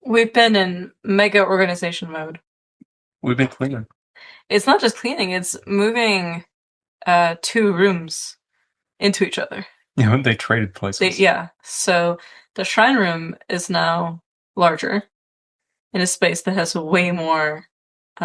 We've been in mega organization mode. We've been cleaning. It's not just cleaning, it's moving two rooms into each other. They traded places. Yeah. So the shrine room is now larger in a space that has way more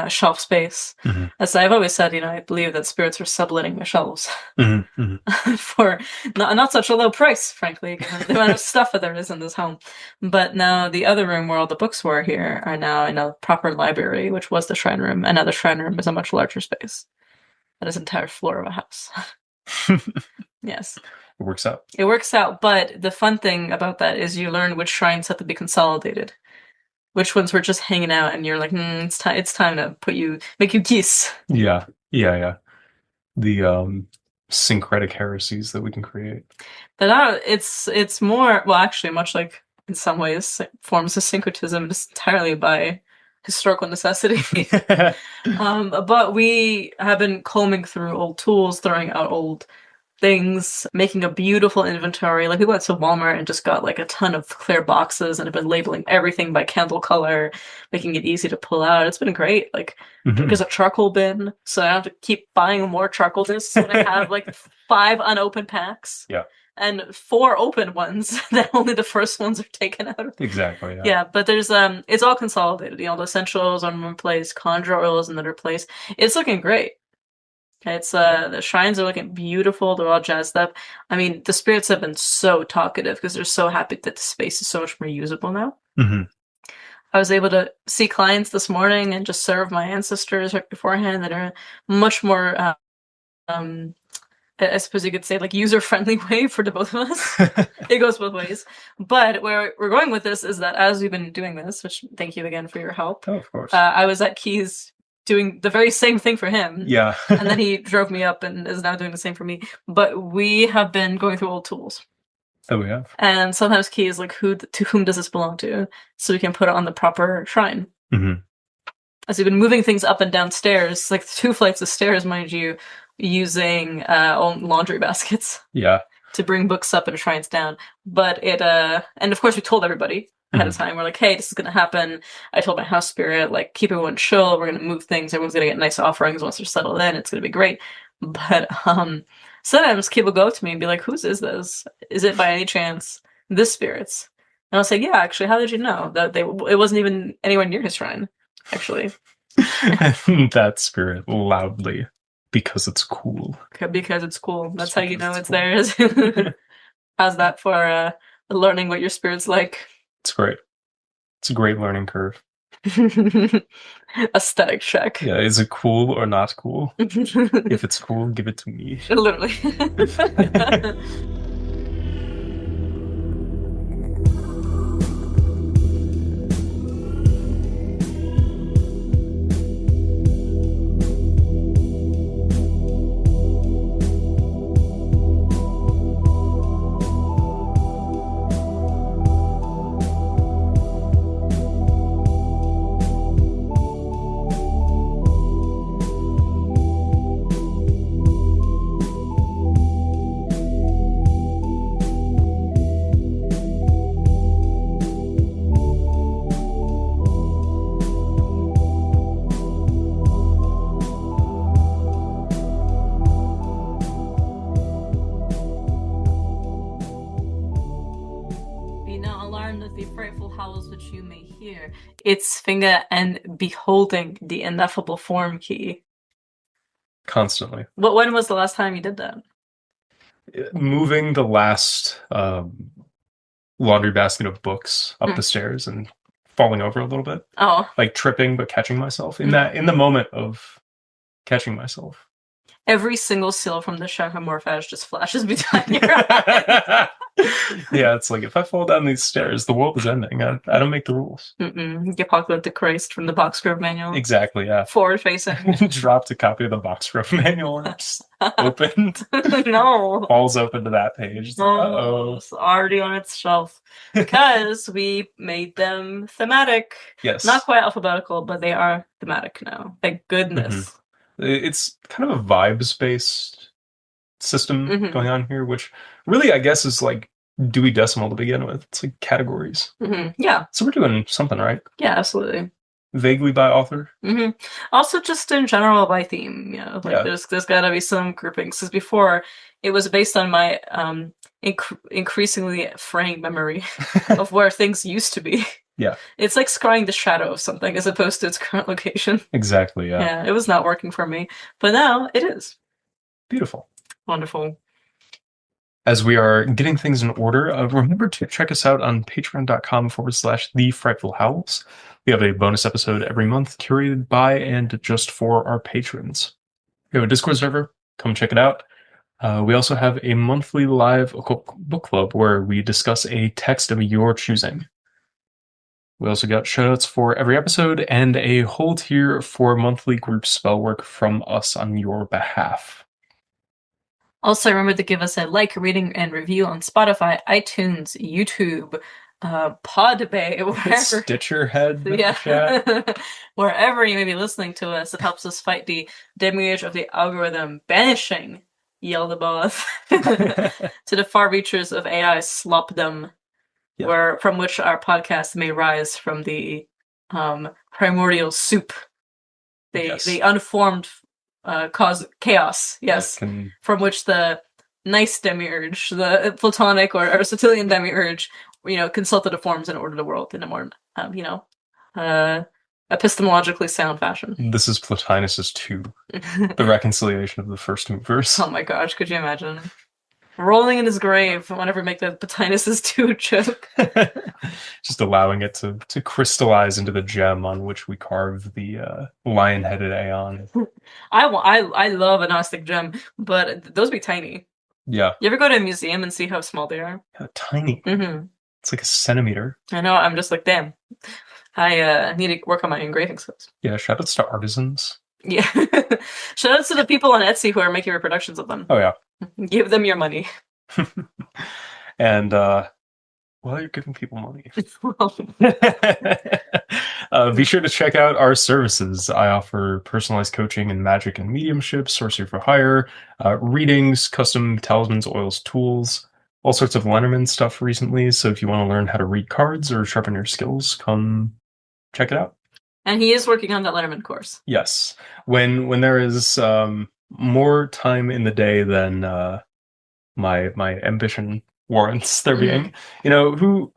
shelf space. Hmm. As I've always said, I believe that spirits are subletting the shelves Hmm. Hmm. for not such a low price, frankly, given the amount of stuff that there is in this home. But now the other room where all the books were here are now in a proper library, which was the shrine room, and now the shrine room is a much larger space. That is an entire floor of a house. It Yes. works out. It works out, but the fun thing about that is you learn which shrines have to be consolidated. Which ones were just hanging out, and you're like, it's time to make you geese. Yeah. Yeah, yeah. The syncretic heresies that we can create. But now it's more, well, actually, much like in some ways forms of syncretism, just entirely by historical necessity. But we have been combing through old tools, throwing out old things, making a beautiful inventory. Like we went to Walmart and just got like a ton of clear boxes and have been labeling everything by candle color, making it easy to pull out. It's been great. Like Hmm. there's a charcoal bin, so I don't have to keep buying more charcoal discs when I have like 5 unopened packs. Yeah, And 4 open ones that only the first ones are taken out of. exactly. Yeah. Yeah, but there's it's all consolidated. The essentials are in one place, conjure oils in another place. It's looking great. It's the shrines are looking beautiful. They're all jazzed up. I mean, the spirits have been so talkative because they're so happy that the space is so much more usable now. Hmm. I was able to see clients this morning and just serve my ancestors right beforehand that are much more um I suppose you could say like user-friendly way for the both of us. It goes both ways. But where we're going with this is that as we've been doing this, which thank you again for your help, Oh, of course. I was at Key's doing the very same thing for him. Yeah. And then he drove me up and is now doing the same for me. But we have been going through old tools. That we have. And sometimes Key is like, to whom does this belong to? So we can put it on the proper shrine. Hmm. As we've been moving things up and down stairs, like 2 flights of stairs, mind you, using laundry baskets Yeah. to bring books up and shrines down. But and of course we told everybody ahead of Hmm. time. We're like, hey, this is gonna happen. I told my house spirit, like, keep everyone chill. We're gonna move things. Everyone's gonna get nice offerings once they're settled in. It's gonna be great. But sometimes people go up to me and be like, whose is this? Is it by any chance this spirit's? And I'll say, yeah, actually, how did you know that it wasn't even anywhere near his shrine, actually. That spirit loudly because it's cool. Because it's cool. That's Just how you because know it's it's cool. theirs. How's that for learning what your spirit's like? It's great. It's a great learning curve. Aesthetic check. Yeah, is it cool or not cool? If it's cool, give it to me. Literally. Be not alarmed at the frightful howls which you may hear. It's Sfinga and beholding the ineffable form key. Constantly. When was the last time you did that? Moving the last laundry basket of books up Hmm. the stairs and falling over a little bit. Oh. Like tripping but catching myself. Mm. In the moment of catching myself. Every single seal from the Shakamorphage just flashes behind your eyes. Yeah, it's like if I fall down these stairs, the world is ending. I don't make the rules. Apocalyptic Christ from the Boxgrove manual. Exactly, yeah. Forward facing. Dropped a copy of the Boxgrove manual and just opened. No. Falls open to that page. It's like, uh-oh. It's already on its shelf. Because we made them thematic. Yes. Not quite alphabetical, but they are thematic now. Thank goodness. It's kind of a vibes-based system going on here, which really, I guess, is like Dewey Decimal to begin with. It's like categories. Yeah. So we're doing something right. Yeah, absolutely. Vaguely by author. Also, just in general by theme. Like Yeah. there's got to be some groupings. Because before it was based on my increasingly fraying memory of where things used to be. Yeah. It's like scrying the shadow of something as opposed to its current location. Exactly, yeah. Yeah, it was not working for me. But now it is. Beautiful. Wonderful. As we are getting things in order, remember to check us out on patreon.com/The Frightful Howls. We have a bonus episode every month curated by and just for our patrons. We have a Discord server. Come check it out. We also have a monthly live occult book club where we discuss a text of your choosing. We also got shoutouts for every episode and a whole tier for monthly group spell work from us on your behalf. Also, remember to give us a like, rating, and review on Spotify, iTunes, YouTube, Podbay, wherever. Stitcher head. Yeah. Wherever you may be listening to us, it helps us fight the demiurge of the algorithm, banishing Yeldabaoth to the far reaches of AI slopdom, from which our podcast may rise from the primordial soup, the unformed cause chaos, yes, from which the nice demiurge, the platonic or Aristotelian demiurge, consulted the forms and ordered the world in a more, epistemologically sound fashion. This is Plotinus's 2, the reconciliation of the first movers. Oh my gosh, could you imagine? Rolling in his grave whenever we make the Plotinus's 2 joke. Just allowing it to crystallize into the gem on which we carve the lion-headed Aeon. I love a Gnostic gem, but those be tiny. Yeah. You ever go to a museum and see how small they are? Yeah, tiny. It's like a centimeter. I know, I'm just like, damn. I need to work on my engraving skills. Yeah, shoutouts to artisans. Yeah. Shoutouts to the people on Etsy who are making reproductions of them. Oh, yeah. Give them your money. And, well, you're giving people money. Be sure to check out our services. I offer personalized coaching in magic and mediumship, sorcery for hire, readings, custom talismans, oils, tools, all sorts of Lenormand stuff recently. So if you want to learn how to read cards or sharpen your skills, come check it out. And he is working on that Lenormand course. Yes. When there is more time in the day than my ambition warrants there being. Who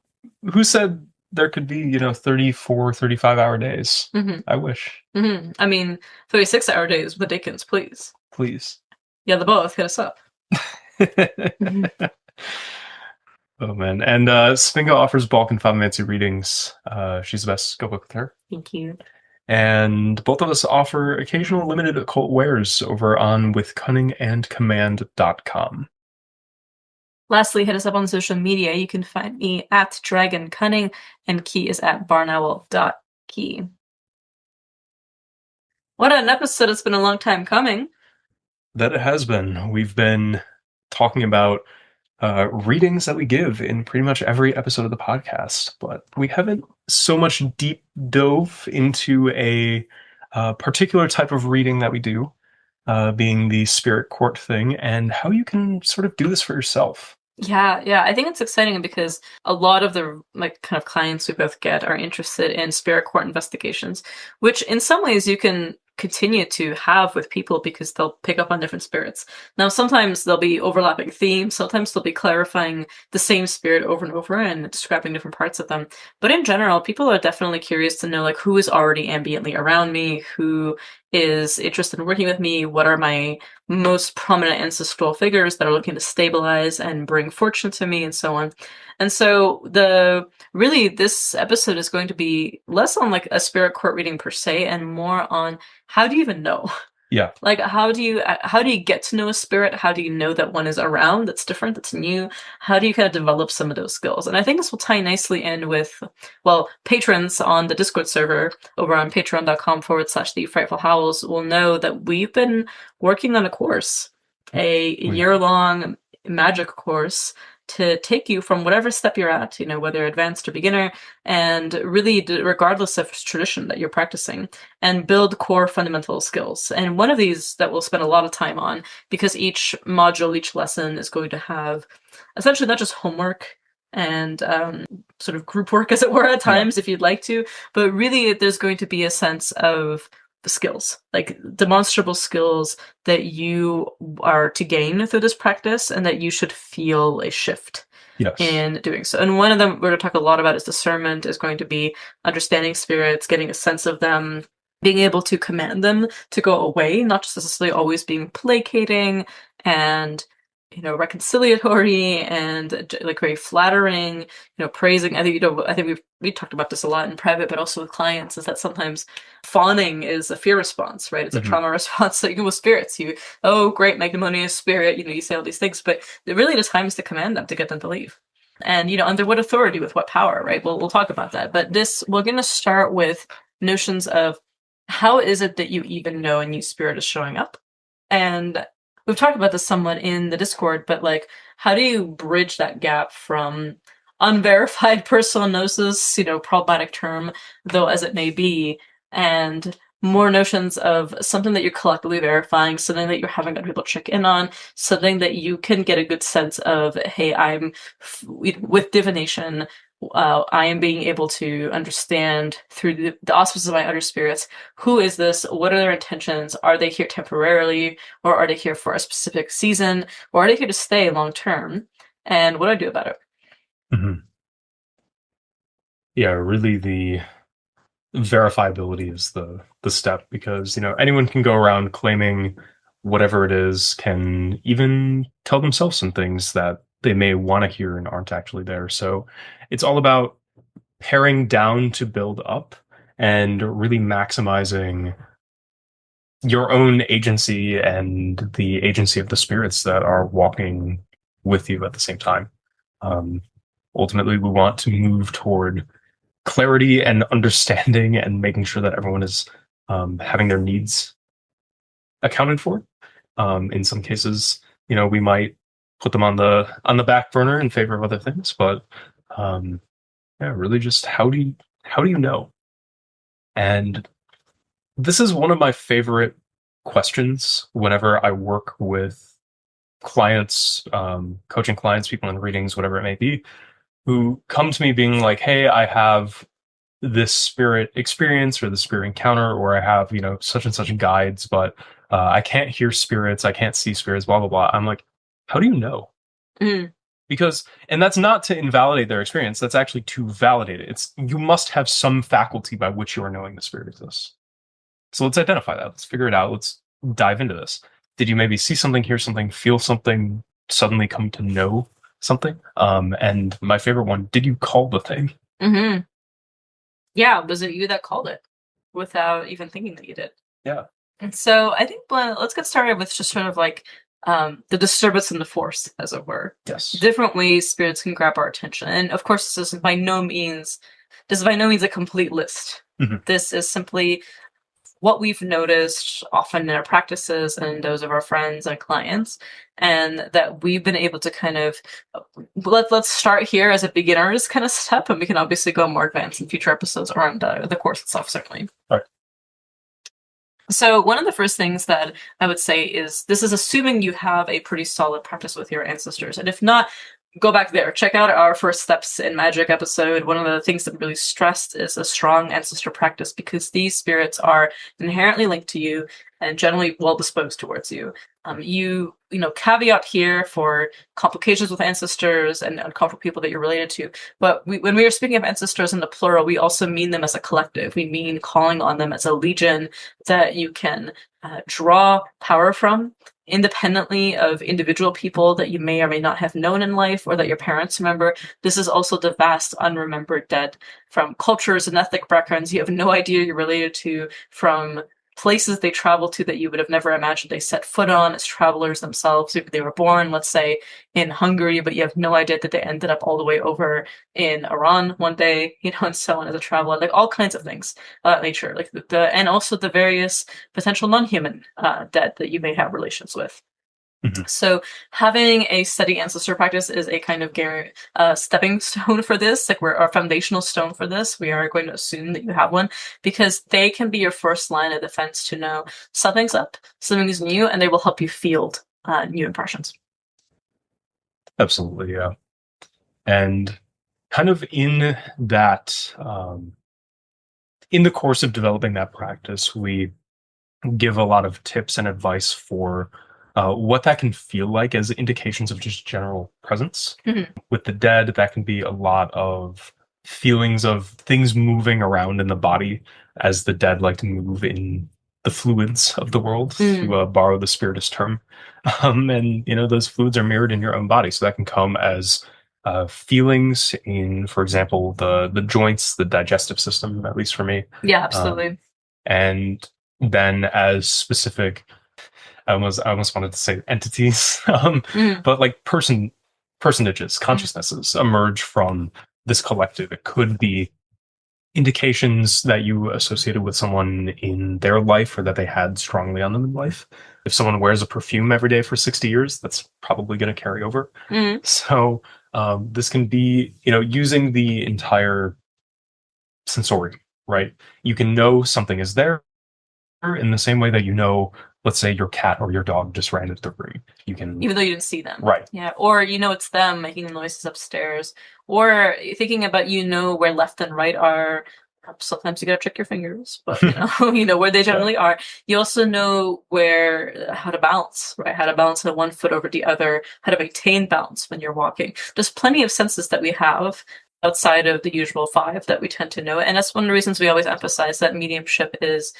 said there could be 34 35-hour days? I wish. I mean, 36-hour days with Dickens, please yeah, the both hit us up. Oh man. And Sfinga offers Balkan Fancy readings. She's the best. Go book with her. Thank you. And both of us offer occasional limited occult wares over on withcunningandcommand.com. Lastly, hit us up on social media. You can find me at Dragon Cunning, and Key is at barnowl.key. What an episode. It's been a long time coming. That it has been. We've been talking about readings that we give in pretty much every episode of the podcast, but we haven't so much deep dove into a particular type of reading that we do, being the spirit court thing, and how you can sort of do this for yourself. Yeah, I think it's exciting because a lot of the kind of clients we both get are interested in spirit court investigations, which in some ways you can continue to have with people because they'll pick up on different spirits. Now, sometimes there'll be overlapping themes, sometimes they'll be clarifying the same spirit over and over and describing different parts of them. But in general, people are definitely curious to know who is already ambiently around me, who is interested in working with me, what are my most prominent ancestral figures that are looking to stabilize and bring fortune to me, and so on. And so this episode is going to be less on a spirit court reading per se, and more on how do you even know? Yeah. How do you get to know a spirit? How do you know that one is around, that's different, that's new? How do you kind of develop some of those skills? And I think this will tie nicely in with, patrons on the Discord server over on patreon.com/The Frightful Howls will know that we've been working on a course, a year-long magic course to take you from whatever step you're at, whether advanced or beginner, and really regardless of tradition that you're practicing, and build core fundamental skills. And one of these that we'll spend a lot of time on, because each module, each lesson is going to have essentially not just homework and sort of group work, as it were, at times, if you'd like to, but really there's going to be a sense of the skills, like demonstrable skills that you are to gain through this practice, and that you should feel a shift in doing so. And one of them we're going to talk a lot about is discernment, is going to be understanding spirits, getting a sense of them, being able to command them to go away, not just necessarily always being placating and reconciliatory and like very flattering, praising. I think we talked about this a lot in private, but also with clients, is that sometimes fawning is a fear response, right? It's a trauma response. So with spirits, oh, great, magnanimous spirit, you say all these things, but really the time is to command them, to get them to leave. And, under what authority, with what power, right? We'll talk about that. But we're going to start with notions of how is it that you even know a new spirit is showing up? And we've talked about this somewhat in the Discord, but like, how do you bridge that gap from unverified personal gnosis, problematic term, though as it may be, and more notions of something that you're collectively verifying, something that you're having other people check in on, something that you can get a good sense of, hey, with divination, I am being able to understand through the auspices of my other spirits, who is this? What are their intentions? Are they here temporarily, or are they here for a specific season, or are they here to stay long term? And what do I do about it? Yeah, really the verifiability is the step, because anyone can go around claiming whatever it is, can even tell themselves some things that they may want to hear and aren't actually there. So it's all about paring down to build up, and really maximizing your own agency and the agency of the spirits that are walking with you at the same time. Ultimately, we want to move toward clarity and understanding, and making sure that everyone is having their needs accounted for. In some cases, we might put them on the back burner in favor of other things, but yeah, really just how do you know? And this is one of my favorite questions whenever I work with clients, coaching clients, people in readings, whatever it may be, who come to me being like, hey, I have this spirit experience or the spirit encounter, or I have, such and such guides, but I can't hear spirits, I can't see spirits, blah, blah, blah. I'm like, how do you know? Because, and that's not to invalidate their experience, that's actually to validate it. You must have some faculty by which you are knowing the spirit exists. So let's identify that. Let's figure it out. Let's dive into this. Did you maybe see something, hear something, feel something, suddenly come to know something? And my favorite one, did you call the thing? Yeah, was it you that called it without even thinking that you did? Yeah. And so I think let's get started with just sort of like the disturbance in the force, as it were. Yes. Different ways spirits can grab our attention. And of course, this is by no means a complete list. This is simply what we've noticed often in our practices and those of our friends and clients, and that we've been able to kind of let's start here as a beginner's kind of step, and we can obviously go more advanced in future episodes around the course itself, certainly. All right. So one of the first things that I would say is this is assuming you have a pretty solid practice with your ancestors, and if not, go back there. Check out our First Steps in Magic episode. One of the things that we really stressed is a strong ancestor practice, because these spirits are inherently linked to you and generally well disposed towards you. Caveat here for complications with ancestors and uncomfortable people that you're related to. But when we are speaking of ancestors in the plural, we also mean them as a collective. We mean calling on them as a legion that you can draw power from, independently of individual people that you may or may not have known in life, or that your parents remember. This is also the vast unremembered dead from cultures and ethnic backgrounds you have no idea you're related to, from places they travel to that you would have never imagined they set foot on as travelers themselves. If they were born, let's say, in Hungary, but you have no idea that they ended up all the way over in Iran one day, and so on as a traveler, like all kinds of things of that nature, like and also the various potential non-human dead that you may have relations with. So having a steady ancestor practice is a kind of stepping stone for this. Like, we're a foundational stone for this. We are going to assume that you have one, because they can be your first line of defense to know something's up, something's new, and they will help you field new impressions. Absolutely, yeah. And kind of in that, in the course of developing that practice, we give a lot of tips and advice for what that can feel like as indications of just general presence. With the dead, that can be a lot of feelings of things moving around in the body, as the dead like to move in the fluids of the world, to borrow the spiritist term. And, those fluids are mirrored in your own body. So that can come as feelings in, for example, the joints, the digestive system, at least for me. Yeah, absolutely. And then as specific, I almost wanted to say entities, but like personages, consciousnesses emerge from this collective. It could be indications that you associated with someone in their life, or that they had strongly on them in life. If someone wears a perfume every day for 60 years, that's probably going to carry over. So this can be, using the entire sensorium, right? You can know something is there in the same way that, let's say your cat or your dog just ran into the room. You can, even though you didn't see them. Right. Yeah. Or, it's them making noises upstairs. Or thinking about, where left and right are. Sometimes you gotta check your fingers, but you know where they generally are. You also know how to balance, right? How to balance one foot over the other, how to maintain balance when you're walking. There's plenty of senses that we have outside of the usual 5 that we tend to know. And that's one of the reasons we always emphasize that mediumship is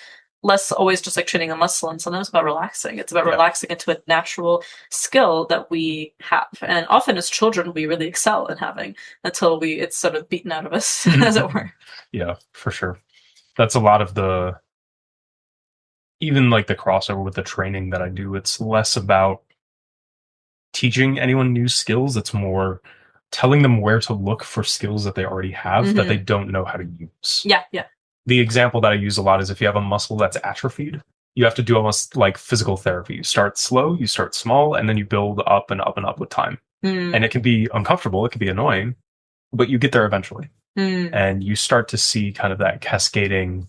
less always just like training a muscle, and sometimes about relaxing. It's about relaxing into a natural skill that we have. And often as children, we really excel in having, until it's sort of beaten out of us, as it were. Yeah, for sure. That's a lot of even like the crossover with the training that I do. It's less about teaching anyone new skills. It's more telling them where to look for skills that they already have that they don't know how to use. Yeah. The example that I use a lot is if you have a muscle that's atrophied, you have to do almost like physical therapy. You start slow, you start small, and then you build up and up and up with time. And it can be uncomfortable, it can be annoying, but you get there eventually. And you start to see kind of that cascading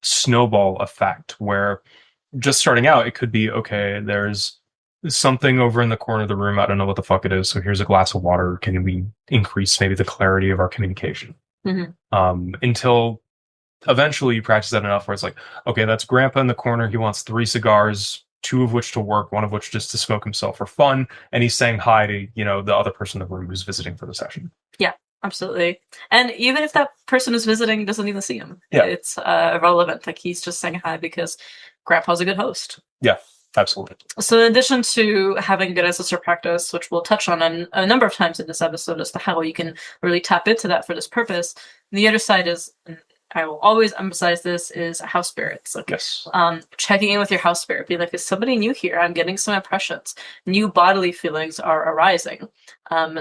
snowball effect, where just starting out, it could be, okay, there's something over in the corner of the room, I don't know what the fuck it is, so here's a glass of water. Can we increase maybe the clarity of our communication? Until eventually you practice that enough where it's like, okay, that's grandpa in the corner. He wants 3 cigars, 2 of which to work, 1 of which just to smoke himself for fun. And he's saying hi to, the other person in the room who's visiting for the session. Yeah, absolutely. And even if that person who's visiting doesn't even see him, yeah, it's irrelevant. Like, he's just saying hi because grandpa's a good host. Yeah, absolutely. So in addition to having good ancestor practice, which we'll touch on a number of times in this episode as to how you can really tap into that for this purpose, the other side is, I will always emphasize this, is house spirits. Like, yes. Checking in with your house spirit. Be like, is somebody new here? I'm getting some impressions. New bodily feelings are arising.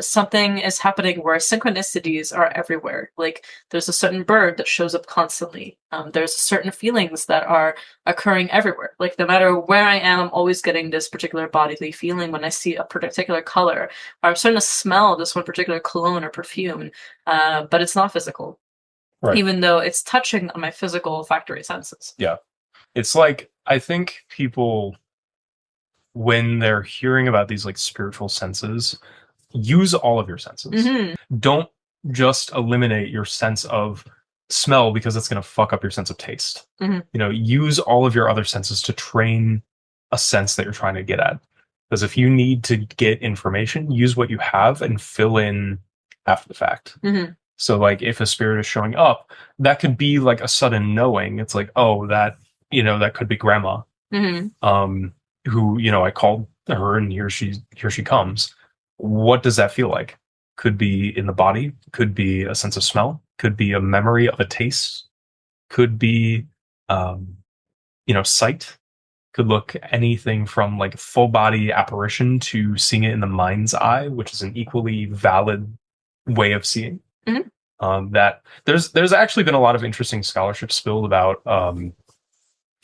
Something is happening where synchronicities are everywhere. Like, there's a certain bird that shows up constantly. There's certain feelings that are occurring everywhere. Like, no matter where I am, I'm always getting this particular bodily feeling when I see a particular color, or I'm starting to smell this one particular cologne or perfume, but it's not physical. Right. Even though it's touching on my physical olfactory senses. Yeah. It's like, I think people, when they're hearing about these like spiritual senses, use all of your senses. Don't just eliminate your sense of smell because it's going to fuck up your sense of taste. Use all of your other senses to train a sense that you're trying to get at. Because if you need to get information, use what you have and fill in after the fact. So, like, if a spirit is showing up, that could be like a sudden knowing. It's like, oh, that could be grandma. Who, I called her and here she comes. What does that feel like? Could be in the body, could be a sense of smell, could be a memory of a taste, could be, sight. Could look anything from like full body apparition to seeing it in the mind's eye, which is an equally valid way of seeing. That there's actually been a lot of interesting scholarship spilled about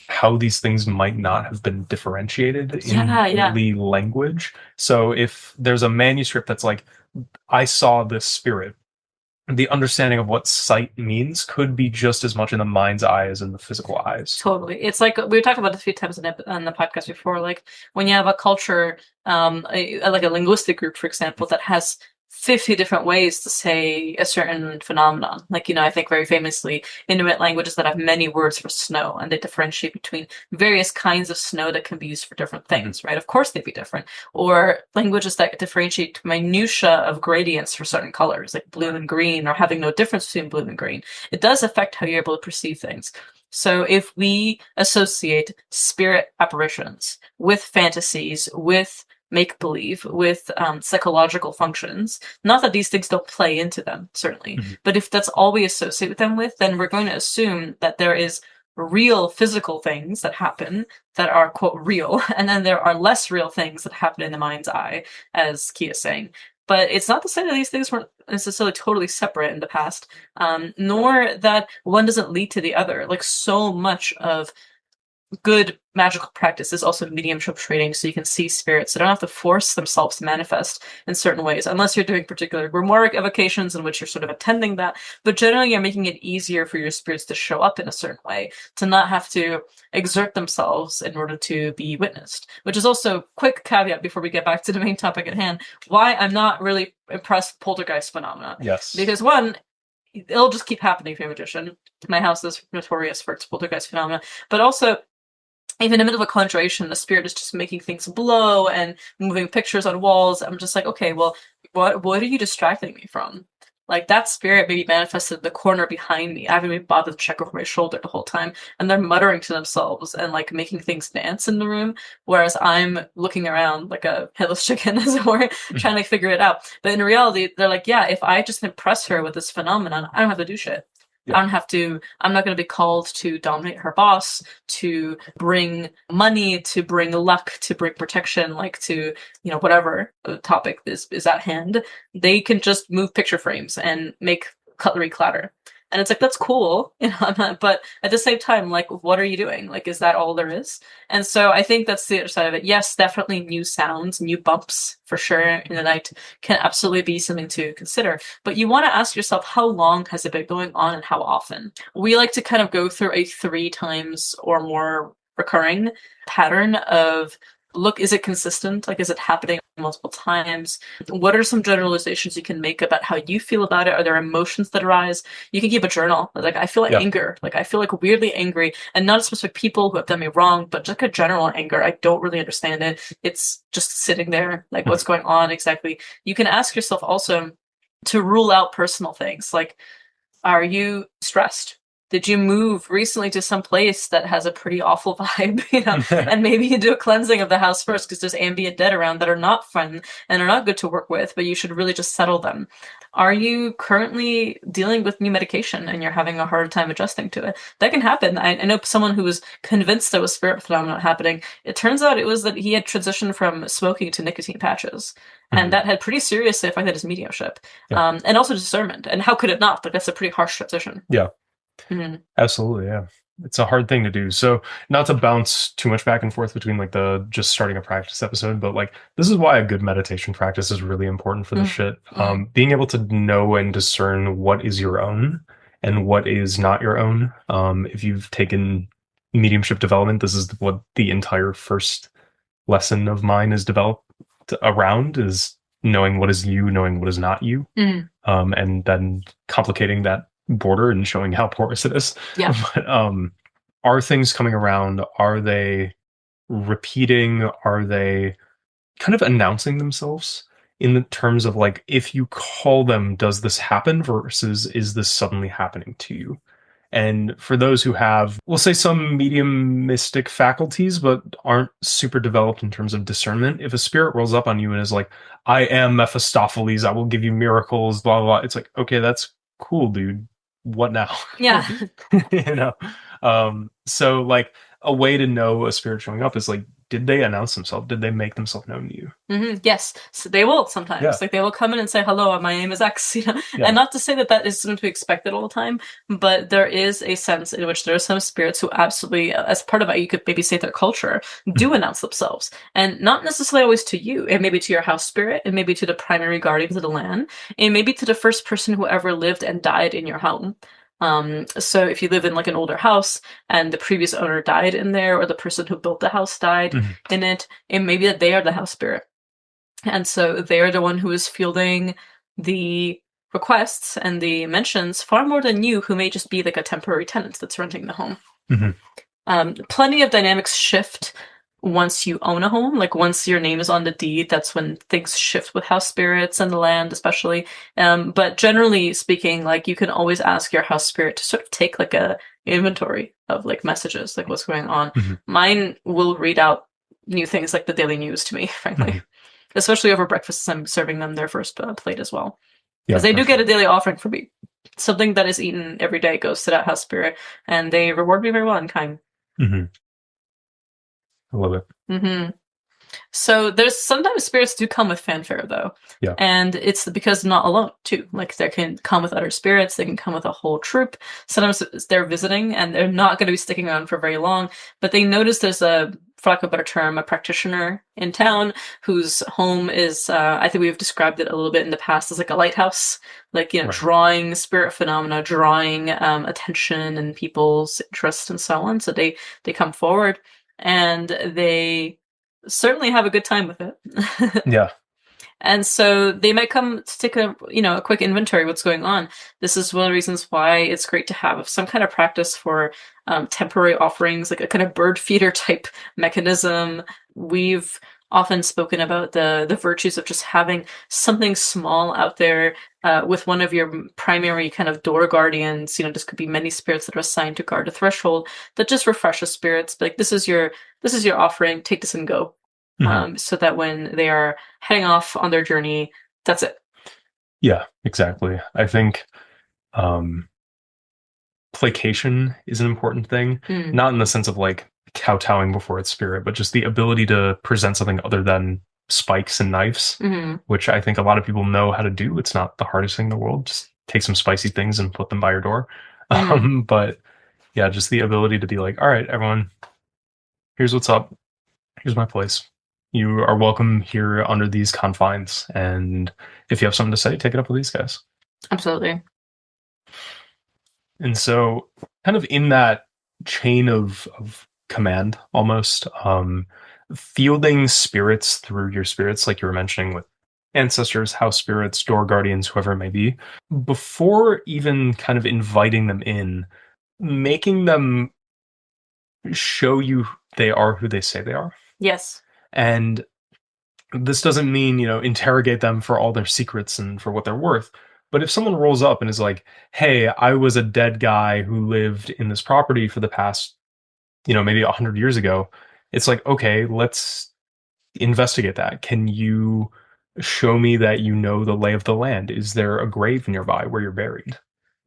how these things might not have been differentiated in Yeah. early language. So if there's a manuscript that's like, I saw this spirit, the understanding of what sight means could be just as much in the mind's eye as in the physical eyes. Totally. It's like we talked about it a few times on the podcast before. Like when you have a culture, like a linguistic group, for example, that has 50 different ways to say a certain phenomenon. Like, I think very famously Inuit languages that have many words for snow, and they differentiate between various kinds of snow that can be used for different things, right? Of course they'd be different. Or languages that differentiate minutia of gradients for certain colors, like blue and green, or having no difference between blue and green. It does affect how you're able to perceive things. So if we associate spirit apparitions with fantasies, with make believe, with psychological functions, not that these things don't play into them, certainly, but if that's all we associate them with, then we're going to assume that there is real physical things that happen that are, quote, real, and then there are less real things that happen in the mind's eye, as Key is saying. But it's not to say that these things weren't necessarily totally separate in the past, nor that one doesn't lead to the other. Like, so much of good magical practice is also mediumship training, so you can see spirits. They don't have to force themselves to manifest in certain ways, unless you're doing particular grimoire evocations in which you're sort of attending that. But generally, you're making it easier for your spirits to show up in a certain way, to not have to exert themselves in order to be witnessed. Which is also, quick caveat before we get back to the main topic at hand, why I'm not really impressed with poltergeist phenomena. Yes. Because one, it'll just keep happening if you're a magician. My house is notorious for its poltergeist phenomena. But also, even in the middle of a conjuration, the spirit is just making things blow and moving pictures on walls. I'm just like, okay, well, what are you distracting me from? Like, that spirit maybe manifested in the corner behind me. I haven't even bothered to check over my shoulder the whole time. And they're muttering to themselves and, like, making things dance in the room, whereas I'm looking around like a headless chicken, as it were, trying to figure it out. But in reality, they're like, yeah, if I just impress her with this phenomenon, I don't have to do shit. I don't have to, I'm not going to be called to dominate her boss, to bring money, to bring luck, to bring protection, like to, whatever the topic is at hand. They can just move picture frames and make cutlery clatter. And it's like, that's cool, but at the same time, like, what are you doing? Like, is that all there is? And so I think that's the other side of it. Yes, definitely new sounds, new bumps for sure in the night can absolutely be something to consider. But you want to ask yourself, how long has it been going on and how often? We like to kind of go through a 3 times or more recurring pattern of, look, is it consistent? Like, is it happening multiple times? What are some generalizations you can make about how you feel about it? Are there emotions that arise? You can keep a journal. Like, I feel anger. Like, I feel like weirdly angry, and not specific people who have done me wrong, but just a general anger. I don't really understand it. It's just sitting there. Like, what's going on exactly? You can ask yourself also to rule out personal things. Like, are you stressed? Did you move recently to some place that has a pretty awful vibe, and maybe you do a cleansing of the house first, because there's ambient dead around that are not fun and are not good to work with, but you should really just settle them. Are you currently dealing with new medication and you're having a hard time adjusting to it? That can happen. I know someone who was convinced there was spirit phenomena happening. It turns out it was that he had transitioned from smoking to nicotine patches. And that had pretty seriously affected his mediumship. And also discernment. And how could it not? Like, that's a pretty harsh transition. Yeah. Absolutely, yeah. It's a hard thing to do. So, not to bounce too much back and forth between like the just starting a practice episode, but like this is why a good meditation practice is really important for this shit. Being able to know and discern what is your own and what is not your own. If you've taken mediumship development, this is what the entire first lesson of mine is developed around, is knowing what is you, knowing what is not you, and then complicating that border and showing how porous it is. Yeah. But are things coming around? Are they repeating? Are they kind of announcing themselves in the terms of like, if you call them, does this happen, versus is this suddenly happening to you? And for those who have, we'll say, some mediumistic faculties, but aren't super developed in terms of discernment, if a spirit rolls up on you and is like, I am Mephistopheles, I will give you miracles, blah, blah, blah. It's like, okay, that's cool, dude. What now? Yeah. So like a way to know a spirit showing up is like did they announce themselves? Did they make themselves known to you? Yes, so they will sometimes. Yeah. Like they will come in and say, "Hello, my name is X." Yeah. And not to say that that is something to be expected all the time, but there is a sense in which there are some spirits who absolutely, as part of it, you could maybe say their culture, do announce themselves, and not necessarily always to you. It may be to your house spirit, it may be to the primary guardians of the land, it may be to the first person who ever lived and died in your home. So if you live in like an older house and the previous owner died in there, or the person who built the house died in it may be that they are the house spirit. And so they're the one who is fielding the requests and the mentions far more than you, who may just be like a temporary tenant that's renting the home. Plenty of dynamics shift once you own a home. Like once your name is on the deed, that's when things shift with house spirits and the land, especially. But generally speaking, like you can always ask your house spirit to sort of take like a inventory of like messages, like what's going on. Mine will read out new things like the daily news to me, frankly. Especially over breakfast, I'm serving them their first plate as well. Because they do get a daily offering from me. Something that is eaten every day goes to that house spirit, and they reward me very well in kind. I love it. So there's sometimes spirits do come with fanfare though. Yeah. And it's because they're not alone too. Like they can come with other spirits, they can come with a whole troop. Sometimes they're visiting and they're not going to be sticking around for very long, but they notice there's a, for lack of a better term, a practitioner in town whose home is, I think we've described it a little bit in the past as like a lighthouse, like, you know, drawing spirit phenomena, drawing attention and people's interest and so on. So they come forward and they certainly have a good time with it. Yeah. And so they might come to take a, you know, a quick inventory of what's going on. This is one of the reasons why it's great to have some kind of practice for temporary offerings, like a kind of bird feeder type mechanism. We've often spoken about the virtues of just having something small out there with one of your primary kind of door guardians. You know, this could be many spirits that are assigned to guard a threshold that just refreshes spirits. But like, this is your offering. Take this and go. So that when they are heading off on their journey, that's it. Yeah, exactly. I think placation is an important thing, not in the sense of like kowtowing before its spirit, but just the ability to present something other than spikes and knives, which I think a lot of people know how to do. It's not the hardest thing in the world. Just take some spicy things and put them by your door. But yeah, just the ability to be like, all right, everyone, here's what's up. Here's my place. You are welcome here under these confines. And if you have something to say, take it up with these guys. Absolutely. And so kind of in that chain of command almost, fielding spirits through your spirits, like you were mentioning with ancestors, house spirits, door guardians, whoever it may be, before even kind of inviting them in, making them show you they are who they say they are. Yes. And this doesn't mean, you know, interrogate them for all their secrets and for what they're worth. But if someone rolls up and is like, hey, I was a dead guy who lived in this property for the past, you know, maybe 100 years ago, it's like, okay, let's investigate that. Can you show me that you know the lay of the land? Is there a grave nearby where you're buried?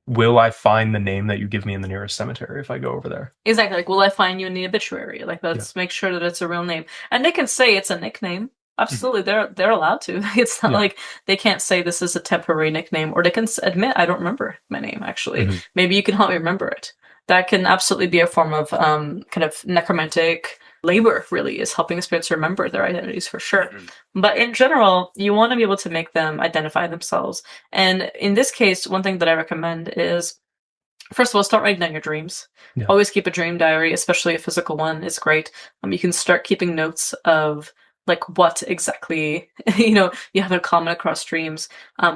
Will I find the name that you give me in the nearest cemetery if I go over there? Exactly. Like, will I find you in the obituary? Like, let's make sure that it's a real name. And they can say it's a nickname. Absolutely, they're allowed to. It's not like they can't say this is a temporary nickname, or they can admit I don't remember my name. Actually, maybe you can help me remember it. That can absolutely be a form of kind of necromantic labor. Really, is helping spirits remember their identities for sure. But in general, you want to be able to make them identify themselves. And in this case, one thing that I recommend is, first of all, start writing down your dreams. Always keep a dream diary, especially a physical one is great. You can start keeping notes of like what exactly you have in common across dreams.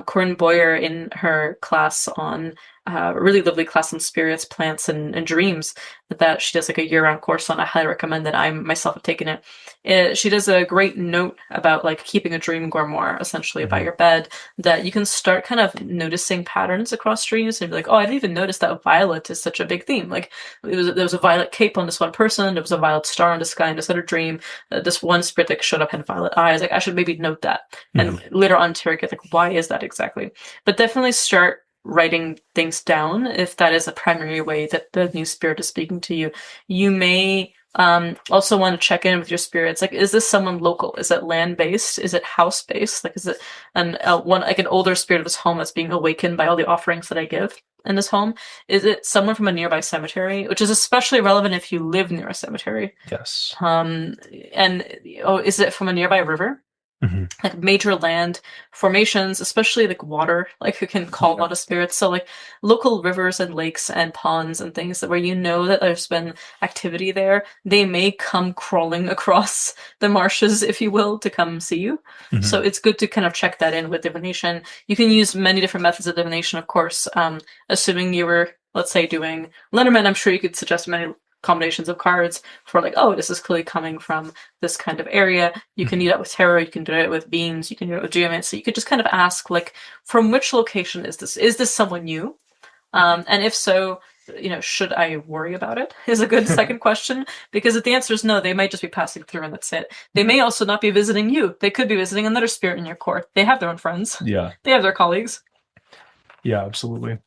Corinne Boyer, in her class on a really lovely class on spirits, plants, and dreams that she does like a year-round course on, I highly recommend that. I myself have taken it. She does a great note about like keeping a dream grimoire essentially by your bed, that you can start kind of noticing patterns across dreams and be like, oh, I didn't even notice that violet is such a big theme. Like there was a violet cape on this one person, there was a violet star in the sky in this other dream, this one spirit that showed up had violet eyes. Like I should maybe note that and later on interrogate like, why is that exactly? But definitely start writing things down if that is a primary way that the new spirit is speaking to you. You may Also want to check in with your spirits. Like, is this someone local? Is it land-based? Is it house-based? Like, is it an older spirit of this home that's being awakened by all the offerings that I give in this home? Is it someone from a nearby cemetery? Which is especially relevant if you live near a cemetery. Yes. And is it from a nearby river? Mm-hmm. Like major land formations, especially like water, like who can call a lot of spirits. So like local rivers and lakes and ponds and things that where you know that there's been activity there, they may come crawling across the marshes, if you will, to come see you. Mm-hmm. So it's good to kind of check that in with divination. You can use many different methods of divination, of course. Assuming you were, let's say, doing Lenormand, I'm sure you could suggest many combinations of cards for like, oh, this is clearly coming from this kind of area. You can do that with tarot, you can do it with beams, you can do it with geomancy. You could just kind of ask, like, from which location is this? Is this someone new? And if so, should I worry about it? Is a good second question. Because if the answer is no, they might just be passing through and that's it. They may also not be visiting you. They could be visiting another spirit in your court. They have their own friends. Yeah. They have their colleagues. Yeah, absolutely.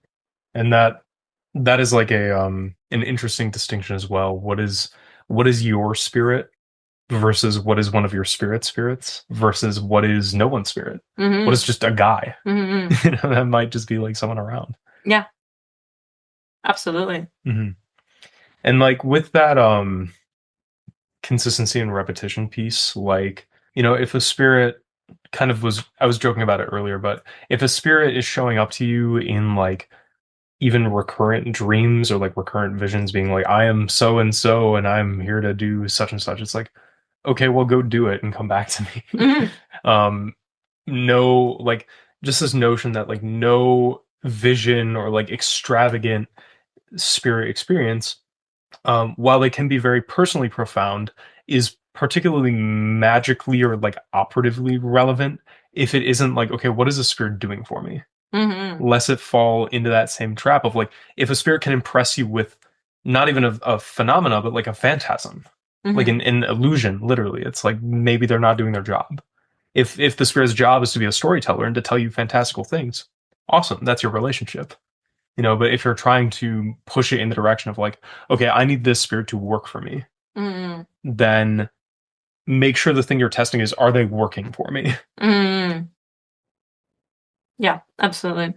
And that is like an interesting distinction as well. What is your spirit versus what is one of your spirits versus what is no one's spirit? Mm-hmm. What is just a guy? Mm-hmm. That might just be like someone around. Yeah. Absolutely. Mm-hmm. And like with that consistency and repetition piece, like, if a spirit kind of I was joking about it earlier, but if a spirit is showing up to you in like even recurrent dreams or like recurrent visions being like, I am so and so and I'm here to do such and such, it's like, okay, well, go do it and come back to me. Mm-hmm. No, like, just this notion that like no vision or like extravagant spirit experience, while they can be very personally profound, is particularly magically or like operatively relevant if it isn't like, okay, what is the spirit doing for me? Mm-hmm. Lest it fall into that same trap of like, if a spirit can impress you with not even a phenomena, but like a phantasm, like Mm-hmm. an illusion, literally, it's like maybe they're not doing their job. If the spirit's job is to be a storyteller and to tell you fantastical things, awesome, that's your relationship. But if you're trying to push it in the direction of like, okay, I need this spirit to work for me, Mm-hmm. then make sure the thing you're testing is, are they working for me? Mm-hmm. Yeah, absolutely.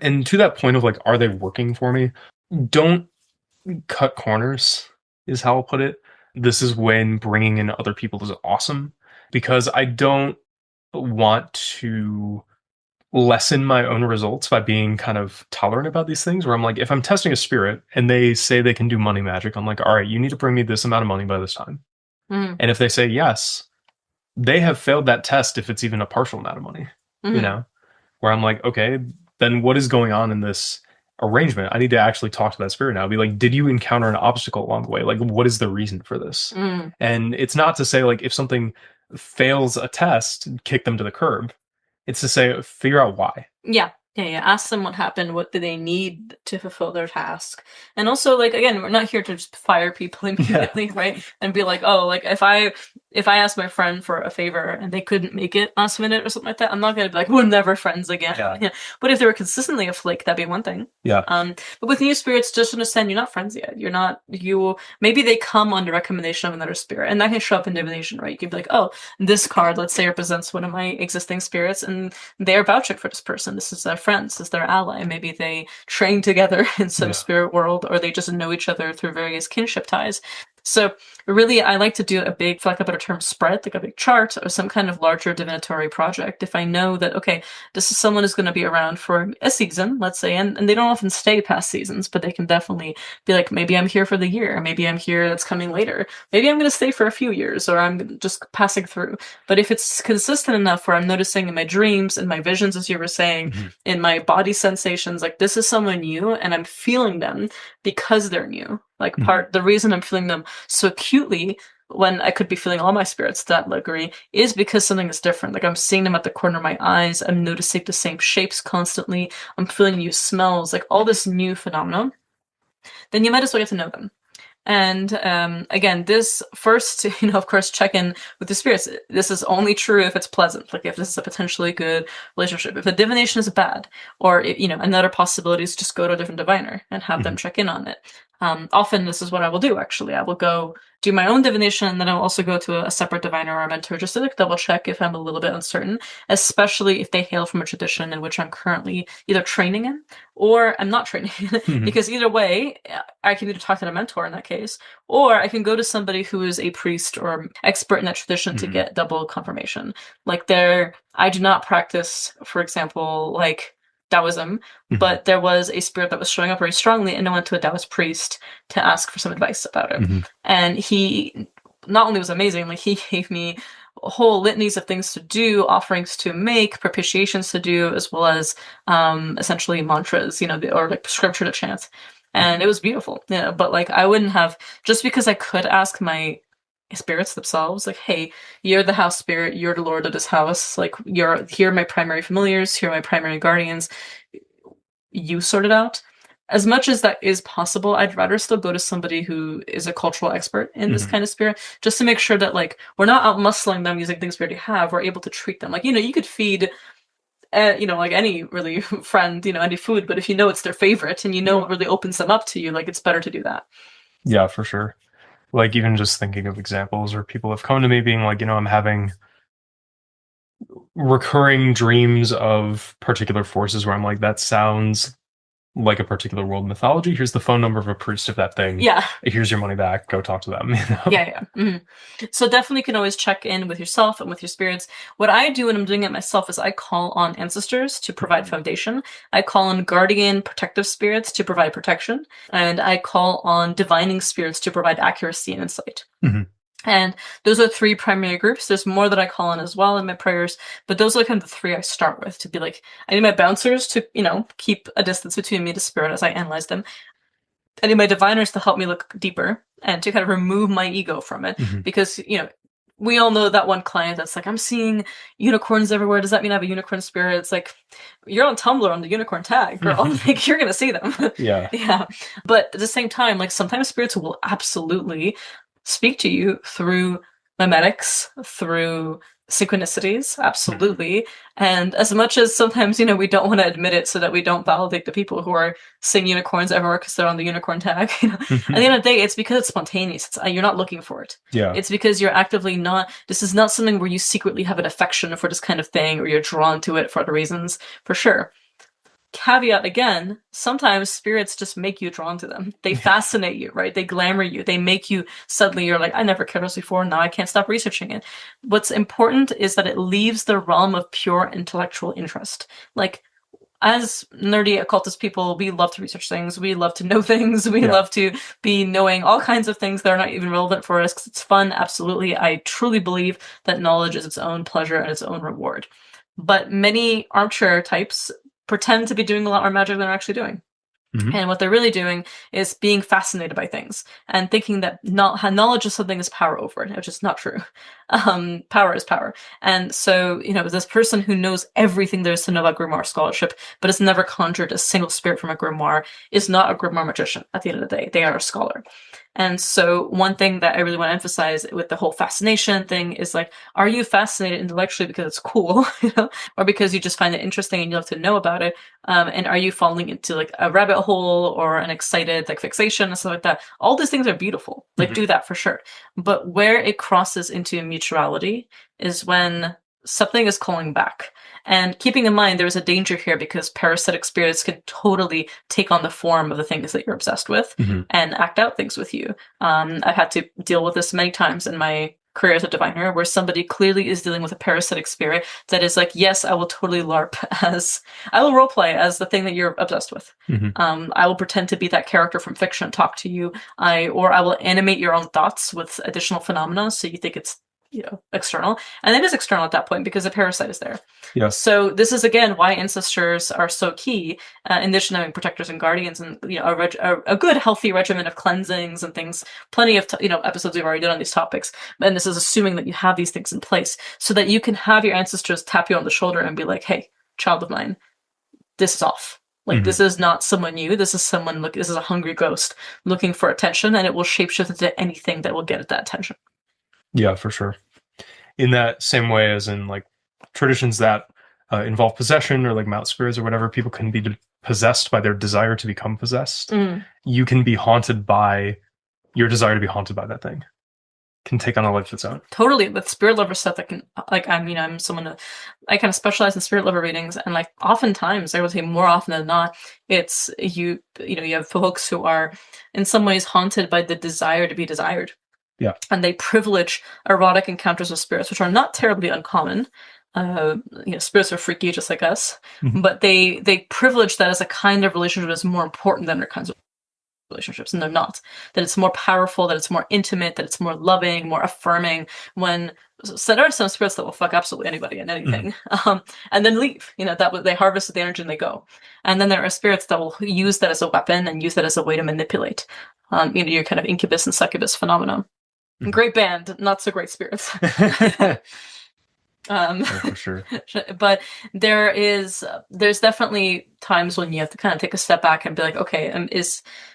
And to that point of like, are they working for me? Don't cut corners, is how I'll put it. This is when bringing in other people is awesome, because I don't want to lessen my own results by being kind of tolerant about these things, where I'm like, if I'm testing a spirit and they say they can do money magic, I'm like, all right, you need to bring me this amount of money by this time. Mm-hmm. And if they say yes, they have failed that test if it's even a partial amount of money, Mm-hmm. where I'm like, okay, then what is going on in this arrangement? I need to actually talk to that spirit now. Be like, did you encounter an obstacle along the way? Like, what is the reason for this? Mm-hmm. And it's not to say like, if something fails a test, kick them to the curb. It's to say, figure out why. Yeah. Ask them what happened. What do they need to fulfill their task? And also, like, again, we're not here to just fire people immediately, right? And be like, oh, like if I ask my friend for a favor and they couldn't make it last minute or something like that, I'm not gonna be like, we're never friends again. Yeah. But if they were consistently a flake, that'd be one thing. Yeah. But with new spirits, just understand you're not friends yet. Maybe they come under recommendation of another spirit, and that can show up in divination, right? You can be like, oh, this card, let's say, represents one of my existing spirits, and they're vouching for this person. This is their friend, this is their ally. Maybe they train together in some spirit world, or they just know each other through various kinship ties. So really, I like to do a big, for lack of a better term, spread, like a big chart or some kind of larger divinatory project. If I know that, okay, this is someone who's going to be around for a season, let's say, and they don't often stay past seasons, but they can definitely be like, maybe I'm here for the year, maybe I'm here, that's coming later, maybe I'm going to stay for a few years, or I'm just passing through. But if it's consistent enough where I'm noticing in my dreams and my visions, as you were saying, in my body sensations, like this is someone new and I'm feeling them because they're new. Like the reason I'm feeling them so acutely when I could be feeling all my spirits to that degree is because something is different. Like I'm seeing them at the corner of my eyes. I'm noticing the same shapes constantly. I'm feeling new smells, like all this new phenomenon. Then you might as well get to know them. And again, this first, of course, check in with the spirits. This is only true if it's pleasant, like if this is a potentially good relationship. If the divination is bad, or another possibility is just go to a different diviner and have them check in on it. Often this is what I will do, actually. I will go do my own divination, and then I'll also go to a separate diviner or a mentor just to like double check if I'm a little bit uncertain, especially if they hail from a tradition in which I'm currently either training in or I'm not training in. Mhm. Because either way, I can either talk to a mentor in that case, or I can go to somebody who is a priest or expert in that tradition to Mhm. get double confirmation. Like I do not practice, for example, like Taoism, Mhm. but there was a spirit that was showing up very strongly, and I went to a Taoist priest to ask for some advice about it. Mhm. And he not only was amazing, like he gave me whole litanies of things to do, offerings to make, propitiations to do, as well as essentially mantras, or like scripture to chant. And it was beautiful. Yeah, but like I wouldn't have, just because I could ask my spirits themselves, like, hey, you're the house spirit, you're the lord of this house, like here are my primary familiars, here are my primary guardians, you sort it out. As much as that is possible, I'd rather still go to somebody who is a cultural expert in this Mhm. kind of spirit, just to make sure that like we're not out muscling them using things we already have. We're able to treat them like, you could feed like any really friend, any food, but if you know it's their favorite and Yeah. it really opens them up to you, like it's better to do that. Yeah, for sure. Like even just thinking of examples where people have come to me being like, I'm having recurring dreams of particular forces where I'm like, that sounds like a particular world mythology. Here's the phone number of a priest of that thing. Yeah. Here's your money back. Go talk to them. Yeah. So definitely can always check in with yourself and with your spirits. What I do when I'm doing it myself is I call on ancestors to provide foundation. I call on guardian protective spirits to provide protection. And I call on divining spirits to provide accuracy and insight. Mhm. And those are three primary groups. There's more that I call on as well in my prayers, but those are kind of the three I start with to be like, I need my bouncers to, keep a distance between me to spirit as I analyze them. I need my diviners to help me look deeper and to kind of remove my ego from it. Mhm. Because, we all know that one client that's like, I'm seeing unicorns everywhere. Does that mean I have a unicorn spirit? It's like, you're on Tumblr on the unicorn tag, girl. Like, you're going to see them. Yeah. Yeah. But at the same time, like, sometimes spirits will absolutely speak to you through mimetics, through synchronicities, absolutely. And as much as sometimes, we don't want to admit it so that we don't validate the people who are seeing unicorns everywhere because they're on the unicorn tag, at the end of the day, it's because it's spontaneous. You're not looking for it. Yeah. It's because you're actively not, this is not something where you secretly have an affection for this kind of thing or you're drawn to it for other reasons, for sure. Caveat again, sometimes spirits just make you drawn to them. They fascinate you, right? They glamour you. They make you suddenly, you're like, I never cared about this before. Now I can't stop researching it. What's important is that it leaves the realm of pure intellectual interest. Like, as nerdy occultist people, we love to research things. We love to know things. We Yeah. love to be knowing all kinds of things that are not even relevant for us because it's fun. Absolutely. I truly believe that knowledge is its own pleasure and its own reward. But many armchair types pretend to be doing a lot more magic than they're actually doing. Mhm. And what they're really doing is being fascinated by things and thinking that knowledge of something is power over it, which is not true. Power is power. And so, this person who knows everything there is to know about grimoire scholarship, but has never conjured a single spirit from a grimoire, is not a grimoire magician at the end of the day. They are a scholar. And so one thing that I really want to emphasize with the whole fascination thing is like, are you fascinated intellectually because it's cool, or because you just find it interesting and you love to know about it? And are you falling into like a rabbit hole or an excited like fixation and stuff like that? All these things are beautiful. Like, do that for sure. But where it crosses into mutuality is when something is calling back. And keeping in mind, there's a danger here because parasitic spirits can totally take on the form of the things that you're obsessed with Mhm. and act out things with you. I've had to deal with this many times in my career as a diviner, where somebody clearly is dealing with a parasitic spirit that is like, yes, I will totally LARP I will roleplay as the thing that you're obsessed with. Mhm. I will pretend to be that character from fiction, talk to you. I will animate your own thoughts with additional phenomena, so you think it's external, and it is external at that point because the parasite is there. Yeah. So this is again why ancestors are so key, in addition to having protectors and guardians, and a good healthy regimen of cleansings and things. Plenty of episodes we've already done on these topics, and this is assuming that you have these things in place so that you can have your ancestors tap you on the shoulder and be like, "Hey, child of mine, this is off." Like, this is not someone new. This is someone. Look, this is a hungry ghost looking for attention, and it will shapeshift into anything that will get at that attention. Yeah, for sure. In that same way as in like traditions that involve possession or like mount spirits or whatever, people can be possessed by their desire to become possessed, Mm. you can be haunted by your desire to be haunted by that thing. Can take on a life of its own. Totally, with spirit lover stuff that can, like, I'm someone who, I kind of specialize in spirit lover readings, and like oftentimes, I would say more often than not, it's you have folks who are in some ways haunted by the desire to be desired. Yeah. And they privilege erotic encounters with spirits, which are not terribly uncommon. Spirits are freaky just like us, but they privilege that as a kind of relationship that's more important than other kinds of relationships, and they're not. That it's more powerful, that it's more intimate, that it's more loving, more affirming. When so there are some spirits that will fuck absolutely anybody and anything, and then leave. They harvest the energy and they go. And then there are spirits that will use that as a weapon and use that as a way to manipulate. Your kind of incubus and succubus phenomenon. Great band, not so great spirits. For sure. But there's definitely times when you have to kind of take a step back and be like, okay,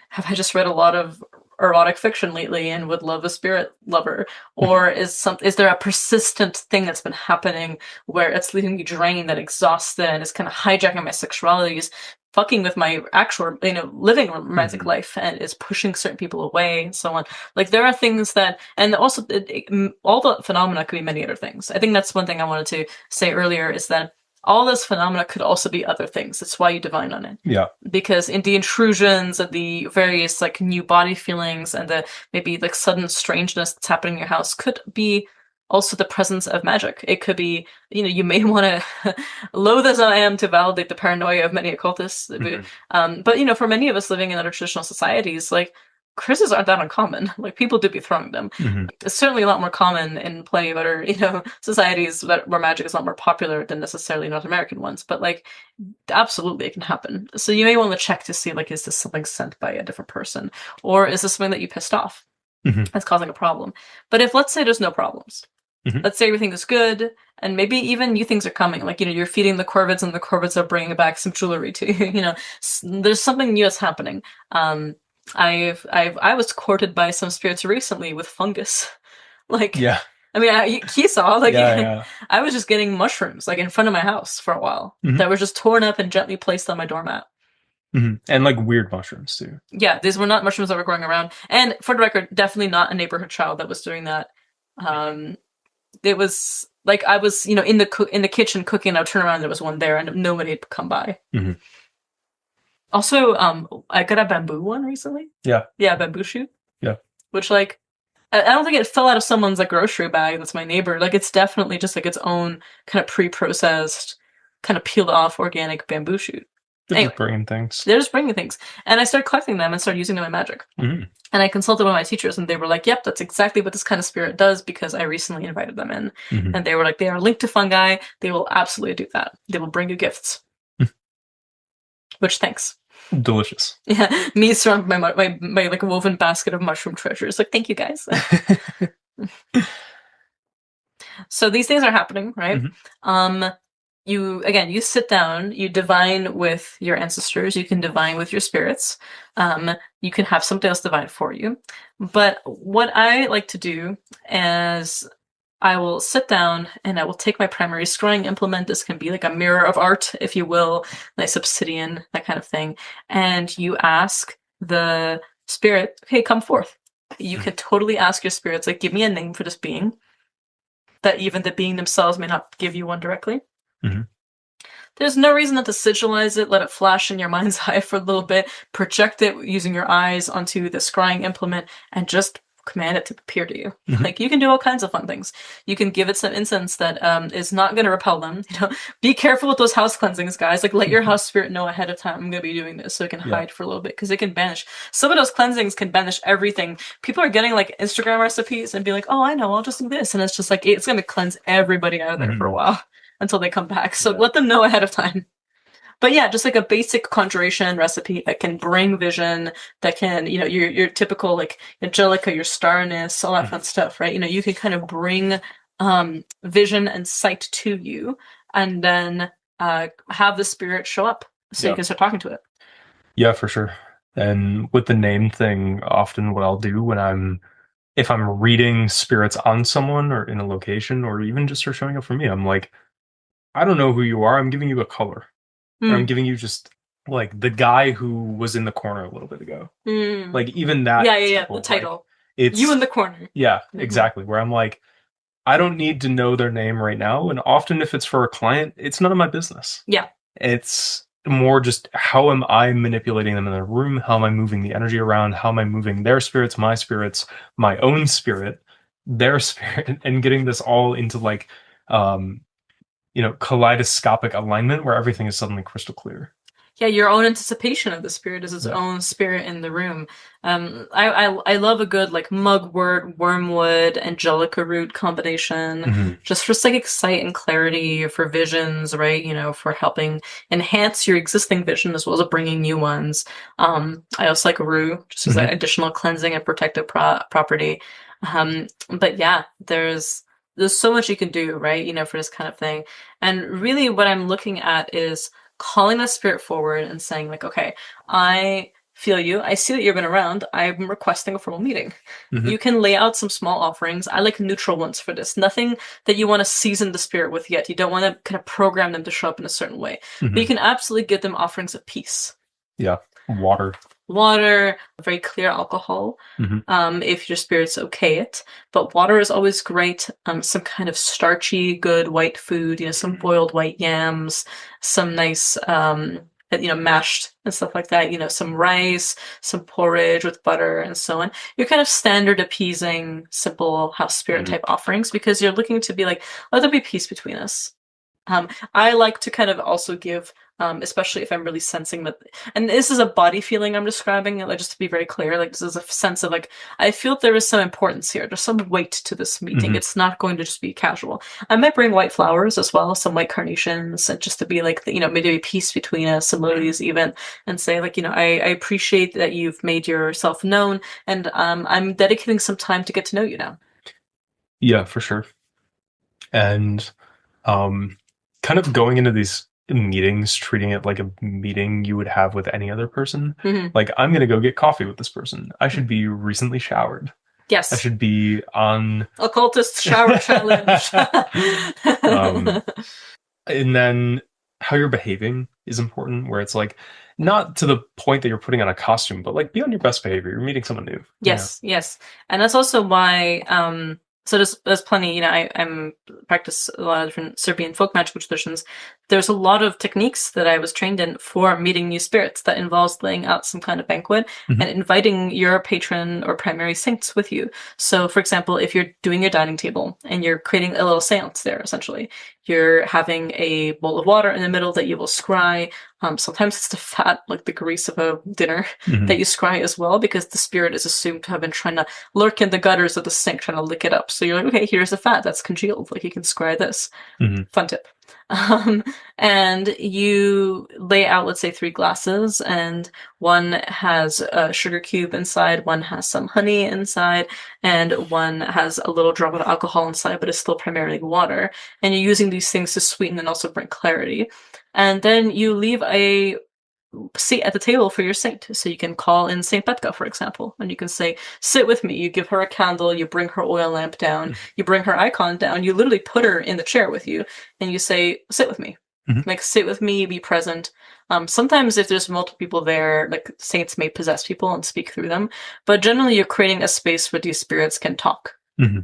have I just read a lot of erotic fiction lately and would love a spirit lover? Or is there a persistent thing that's been happening where it's leaving me drained and exhausted and it's kind of hijacking my sexuality, is fucking with my actual, living romantic life, and is pushing certain people away and so on. Like, there are things that, and also all the phenomena could be many other things. I think that's one thing I wanted to say earlier, is that all this phenomena could also be other things. That's why you divine on it. Yeah. Because in the intrusions and the various like new body feelings and the maybe like sudden strangeness that's happening in your house could be also the presence of magic. It could be, you may want to, loath as I am to validate the paranoia of many occultists, but for many of us living in other traditional societies, like, curses aren't that uncommon. Like, people do be throwing them. It's certainly a lot more common in plenty of other, societies where magic is a lot more popular than necessarily North American ones. But like, absolutely, it can happen. So you may want to check to see, like, is this something sent by a different person, or is this something that you pissed off that's causing a problem? But if, let's say, there's no problems. Let's say everything is good, and maybe even new things are coming. Like, you're feeding the corvids, and the corvids are bringing back some jewelry to you. There's something new that's happening. I was courted by some spirits recently with fungus. Like, yeah. I mean, he saw, like, yeah. I was just getting mushrooms, like, in front of my house for a while that were just torn up and gently placed on my doormat. And like weird mushrooms too. Yeah, these were not mushrooms that were growing around. And for the record, definitely not a neighborhood child that was doing that. It was like, I was, in the kitchen cooking, I would turn around, there was one there, and nobody had come by. Also, I got a bamboo one recently. Yeah, bamboo shoot. Yeah, which, like, I don't think it fell out of someone's like grocery bag. That's my neighbor. Like, it's definitely just like its own kind of pre-processed, kind of peeled off organic bamboo shoot. They're just bringing things. They're just bringing things. And I started collecting them and started using them in magic. And I consulted one of my teachers, and they were like, yep, that's exactly what this kind of spirit does, because I recently invited them in. And they were like, they are linked to fungi. They will absolutely do that. They will bring you gifts. Which, thanks. Delicious. Yeah, me surrounded by my like woven basket of mushroom treasures. Like, thank you guys. So these things are happening, right? You sit down, you divine with your ancestors, you can divine with your spirits, you can have something else divine for you. But what I like to do is I will sit down and I will take my primary scrying implement. This can be like a mirror of art, if you will, nice obsidian, that kind of thing. And you ask the spirit, okay, come forth. You can totally ask your spirits, like, give me a name for this being, that even the being themselves may not give you one directly. There's no reason not to sigilize it, let it flash in your mind's eye for a little bit, project it using your eyes onto the scrying implement, and just command it to appear to you. Like, you can do all kinds of fun things. You can give it some incense that is not going to repel them. Be careful with those house cleansings, guys. Like, let your house spirit know ahead of time, I'm going to be doing this, so it can hide for a little bit, because it can banish. Some of those cleansings can banish everything. People are getting like Instagram recipes and be like, oh, I know, I'll just do this, and it's just like, it's going to cleanse everybody out of there for a while until they come back. So let them know ahead of time. But yeah, just like a basic conjuration recipe that can bring vision, that can, your typical like Angelica, your starness, all that fun stuff, right? You can kind of bring vision and sight to you, and then have the spirit show up so you can start talking to it. Yeah, for sure. And with the name thing, often what I'll do if I'm reading spirits on someone or in a location, or even just are showing up for me, I'm like, I don't know who you are. I'm giving you a color. Or I'm giving you just like the guy who was in the corner a little bit ago. Mm. Like even that Yeah. The title, like title. You it's in the corner. yeah, Hmm. exactly. Where I'm like, I don't need to know their name right now. And often if it's for a client, it's none of my business. Yeah. It's more just how am I manipulating them in the room? How am I moving the energy around? How am I moving their spirits, my own spirit, their spirit, and getting this all into like um, kaleidoscopic alignment where everything is suddenly crystal clear. Yeah, your own anticipation of the spirit is its Yeah. own spirit in the room. I love a good like mugwort, wormwood, angelica root combination, Hmm. just for psychic sight and clarity, for visions, right? For helping enhance your existing vision as well as bringing new ones. I also like rue, just as an Hmm. additional cleansing and protective property. But yeah, there's so much you can do, right? For this kind of thing. And really, what I'm looking at is calling the spirit forward and saying like, okay, I feel you. I see that you've been around. I'm requesting a formal meeting. Hmm. You can lay out some small offerings. I like neutral ones for this. Nothing that you want to season the spirit with yet. You don't want to kind of program them to show up in a certain way. But you Hmm. can absolutely give them offerings of peace. Yeah. Water. Water, very clear alcohol, Hmm. if your spirit's okay it. But water is always great. Some kind of starchy, good white food, some boiled white yams, some nice, mashed and stuff like that, some rice, some porridge with butter and so on. Your kind of standard appeasing, simple house spirit Hmm. type offerings because you're looking to be like, let there be peace between us. I like to kind of also give, especially if I'm really sensing that, and this is a body feeling I'm describing, like just to be very clear, like this is a sense of like, I feel there is some importance here. There's some weight to this meeting. Hmm. It's not going to just be casual. I might bring white flowers as well, some white carnations, and just to be like, maybe a peace between us, some lilies even, and say like, I appreciate that you've made yourself known, and I'm dedicating some time to get to know you now. Yeah, for sure. And um, kind of going into these meetings, treating it like a meeting you would have with any other person. Hmm. Like, I'm going to go get coffee with this person. I should be recently showered. I Yes. should be on. Occultist shower challenge. um, and then how you're behaving is important, where it's like, not to the point that you're putting on a costume, but like be on your best behavior. You're meeting someone new. Yes. And that's also why so there's plenty, I'm practice a lot of different Serbian folk magical traditions. There's a lot of techniques that I was trained in for meeting new spirits that involves laying out some kind of banquet Hmm. and inviting your patron or primary saints with you. So for example, if you're doing your dining table and you're creating a little seance there, essentially, you're having a bowl of water in the middle that you will scry. Sometimes it's the fat, like the grease of a dinner Hmm. that you scry as well, because the spirit is assumed to have been trying to lurk in the gutters of the sink, trying to lick it up. So you're like, okay, here's the fat that's congealed. Like you can scry this. Hmm. Fun tip. Um, and you lay out, let's say, 3 glasses, and one has a sugar cube inside, one has some honey inside, and one has a little drop of alcohol inside, but it's still primarily water. And you're using these things to sweeten and also bring clarity. And then you leave a seat at the table for your saint. So you can call in Saint Betka, for example, and you can say, sit with me. You give her a candle, you bring her oil lamp down, you bring her icon down, you literally put her in the chair with you, and you say, sit with me. Hmm. Like, sit with me, be present. Sometimes if there's multiple people there, like saints may possess people and speak through them, but generally you're creating a space where these spirits can talk. Hmm.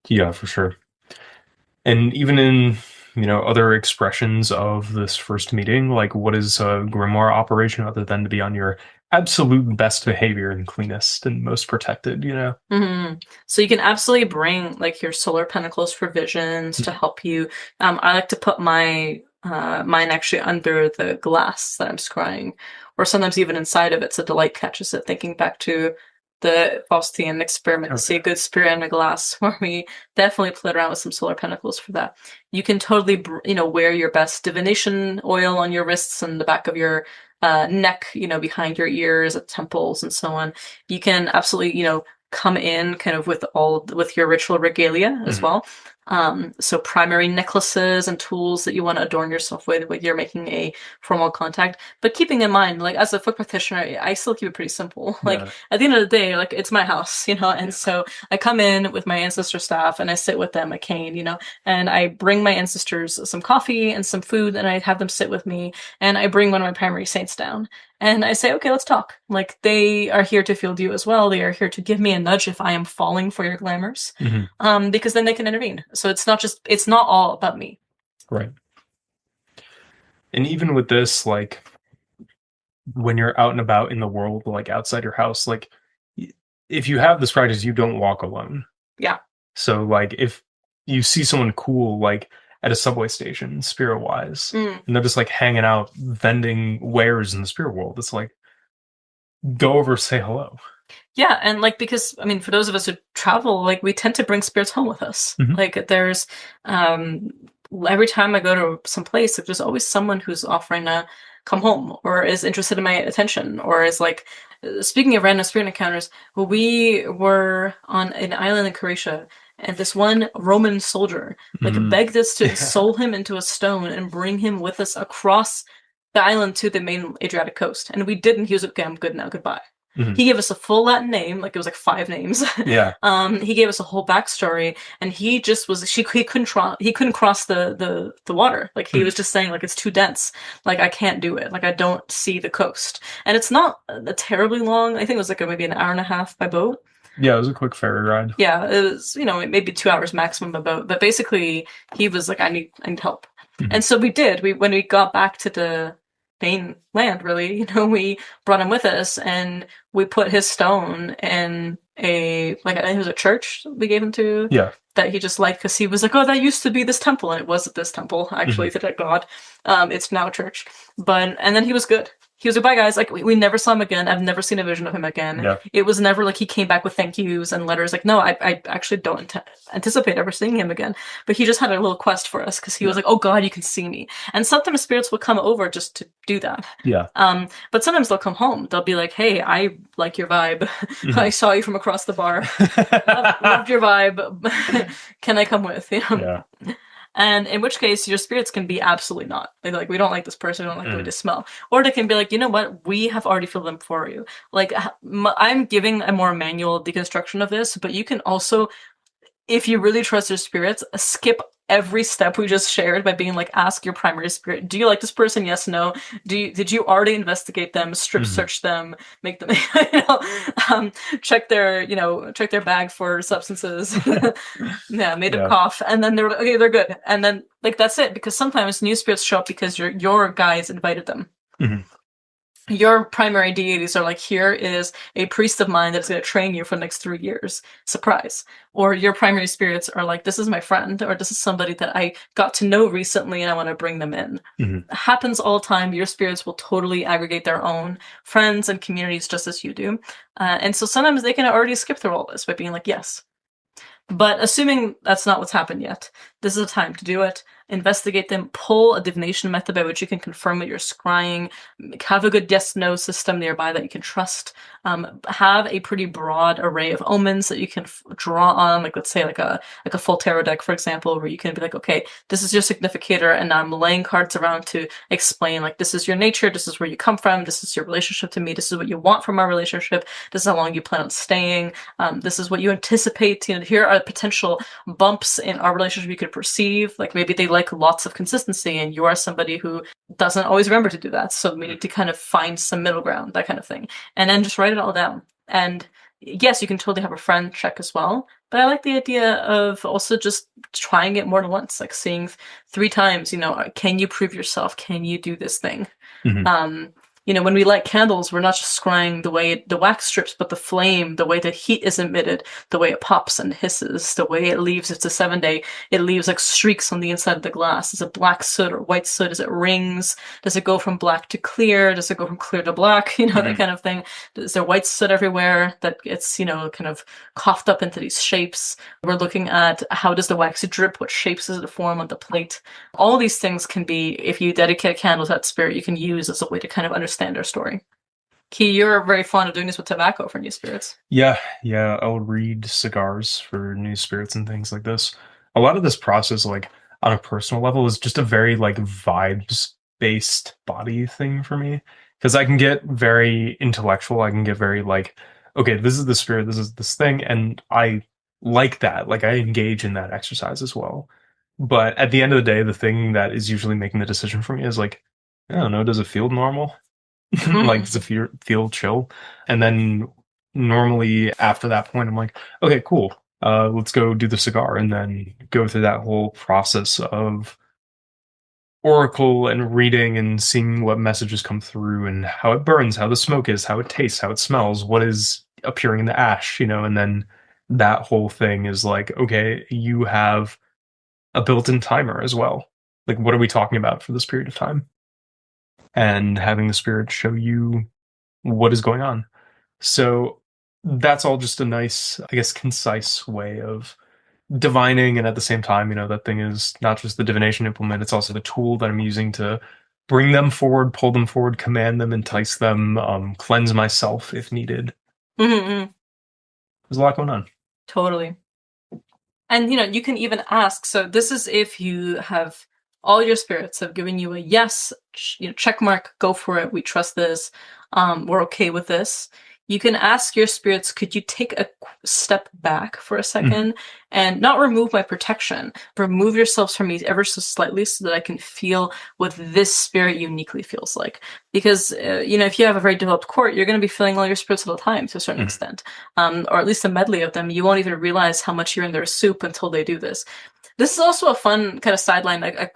Yeah, for sure. And even in, other expressions of this first meeting, like what is a grimoire operation other than to be on your absolute best behavior and cleanest and most protected? So you can absolutely bring like your solar pentacles for visions to help you. I like to put mine actually under the glass that I'm scrying, or sometimes even inside of it, so the light catches it. Thinking back to the Faustian experiment, to see a good spirit in a glass, where we definitely played around with some solar pentacles for that. You can totally, wear your best divination oil on your wrists and the back of your neck, behind your ears, at temples, and so on. You can absolutely, come in kind of with your ritual regalia as Mhm. well. So primary necklaces and tools that you want to adorn yourself with when you're making a formal contact. But keeping in mind, like as a foot practitioner, I still keep it pretty simple. Like Yeah. at the end of the day, like it's my house, and Yeah. so I come in with my ancestor staff and I sit with them, a cane, and I bring my ancestors some coffee and some food, and I have them sit with me, and I bring one of my primary saints down. And I say, okay, let's talk. Like, they are here to field you as well. They are here to give me a nudge if I am falling for your glamours, because then they can intervene. So it's not all about me. Right. And even with this, like, when you're out and about in the world, like outside your house, like, if you have this practice, you don't walk alone. Yeah. So, like, if you see someone cool, like, at a subway station, spirit wise, and they're just like hanging out, vending wares in the spirit world, it's like, go over, say hello. Yeah, and like because I mean, for those of us who travel, like we tend to bring spirits home with us. Like there's every time I go to some place, like, there's always someone who's offering to come home or is interested in my attention or is like speaking of random spirit encounters, we were on an island in Croatia and this one Roman soldier like begged us to soul him into a stone and bring him with us across the island to the main Adriatic coast. And we didn't. He was like, okay, I'm good now, goodbye. He gave us a full Latin name, like it was like 5 names. Yeah. He gave us a whole backstory, and he just was he couldn't cross the water. Like he was just saying like it's too dense. Like I can't do it. Like I don't see the coast, and it's not a terribly long. I think it was like maybe an hour and a half by boat. Yeah, it was a quick ferry ride. Yeah, it was maybe 2 hours maximum by boat. But basically, he was like, I need help, and so we did. When we got back to the main land, really, we brought him with us and we put his stone in it was a church we gave him to. Yeah. That he just liked because he was like, oh, that used to be this temple, and it was this temple actually to that god. It's now a church, and then he was good. He was like, bye guys. Like we never saw him again. I've never seen a vision of him again. Yeah. It was never like he came back with thank yous and letters. Like no, I actually don't anticipate ever seeing him again. But he just had a little quest for us because he was like, oh god, you can see me. And sometimes spirits will come over just to do that. Yeah. But sometimes they'll come home. They'll be like, hey, I like your vibe. I saw you from across the bar. Loved your vibe. Can I come with? Yeah. And in which case, your spirits can be absolutely not. They're like, we don't like this person, we don't like the way they smell. Or they can be like, you know what, we have already filled them for you. Like, I'm giving a more manual deconstruction of this, but you can also, if you really trust your spirits, skip every step we just shared by being like, ask your primary spirit, do you like this person? Yes, no. Did you already investigate them, strip search them, make them, check their bag for substances, yeah, made them cough, and then they're like, okay, they're good, and then like that's it. Because sometimes new spirits show up because your guides invited them. Your primary deities are like, here is a priest of mine that's going to train you for the next 3 years. Surprise. Or your primary spirits are like, this is my friend, or this is somebody that I got to know recently and I want to bring them in. It happens all the time. Your spirits will totally aggregate their own friends and communities just as you do. And so sometimes they can already skip through all this by being like, yes. But assuming that's not what's happened yet, this is a time to do it. Investigate them, pull a divination method by which you can confirm what you're scrying, have a good yes-no system nearby that you can trust, have a pretty broad array of omens that you can draw on, like let's say like a full tarot deck, for example, where you can be like, okay, this is your significator, and I'm laying cards around to explain, like, this is your nature, this is where you come from, this is your relationship to me, this is what you want from our relationship, this is how long you plan on staying, this is what you anticipate, here are potential bumps in our relationship you could perceive, like maybe they like lots of consistency and you are somebody who doesn't always remember to do that, so we need to kind of find some middle ground, that kind of thing, and then just write it all down. And yes, you can totally have a friend check as well, but I like the idea of also just trying it more than once, like seeing 3 times, can you prove yourself, can you do this thing? When we light candles, we're not just scrying the way the wax strips, but the flame, the way the heat is emitted, the way it pops and hisses, the way it leaves. It's a 7-day. It leaves like streaks on the inside of the glass. Is it black soot or white soot? Is it rings? Does it go from black to clear? Does it go from clear to black? That kind of thing. Is there white soot everywhere that gets, kind of coughed up into these shapes? We're looking at how does the wax drip? What shapes does it form on the plate? All these things can be, if you dedicate a candle to that spirit, you can use as a way to kind of understand their story. Key, you're very fond of doing this with tobacco for new spirits. Yeah, I'll read cigars for new spirits and things like this. a lot of this process, like on a personal level, is just a very like vibes based body thing for me. Because I can get very intellectual. I can get very like, okay, this is the spirit, this is this thing, and I like that. Like I engage in that exercise as well. But at the end of the day, the thing that is usually making the decision for me is like, I don't know, does it feel normal? Like, does it feel chill? And then normally after that point, I'm like, okay, cool. Let's go do the cigar and then go through that whole process of oracle and reading and seeing what messages come through and how it burns, how the smoke is, how it tastes, how it smells, what is appearing in the ash, and then that whole thing is like, okay, you have a built-in timer as well. Like, what are we talking about for this period of time? And having the spirit show you what is going on. So that's all just a nice, I guess, concise way of divining. And at the same time, that thing is not just the divination implement, it's also the tool that I'm using to bring them forward, pull them forward, command them, entice them, cleanse myself if needed. Mm-hmm. There's a lot going on. Totally. And you can even ask. So this is if you have all your spirits have given you a yes, check mark, go for it. We trust this. We're okay with this. You can ask your spirits, could you take a step back for a second and not remove my protection, remove yourselves from me ever so slightly so that I can feel what this spirit uniquely feels like. Because, if you have a very developed court, you're going to be feeling all your spirits all the time to a certain extent, or at least a medley of them. You won't even realize how much you're in their soup until they do this. This is also a fun kind of sideline, a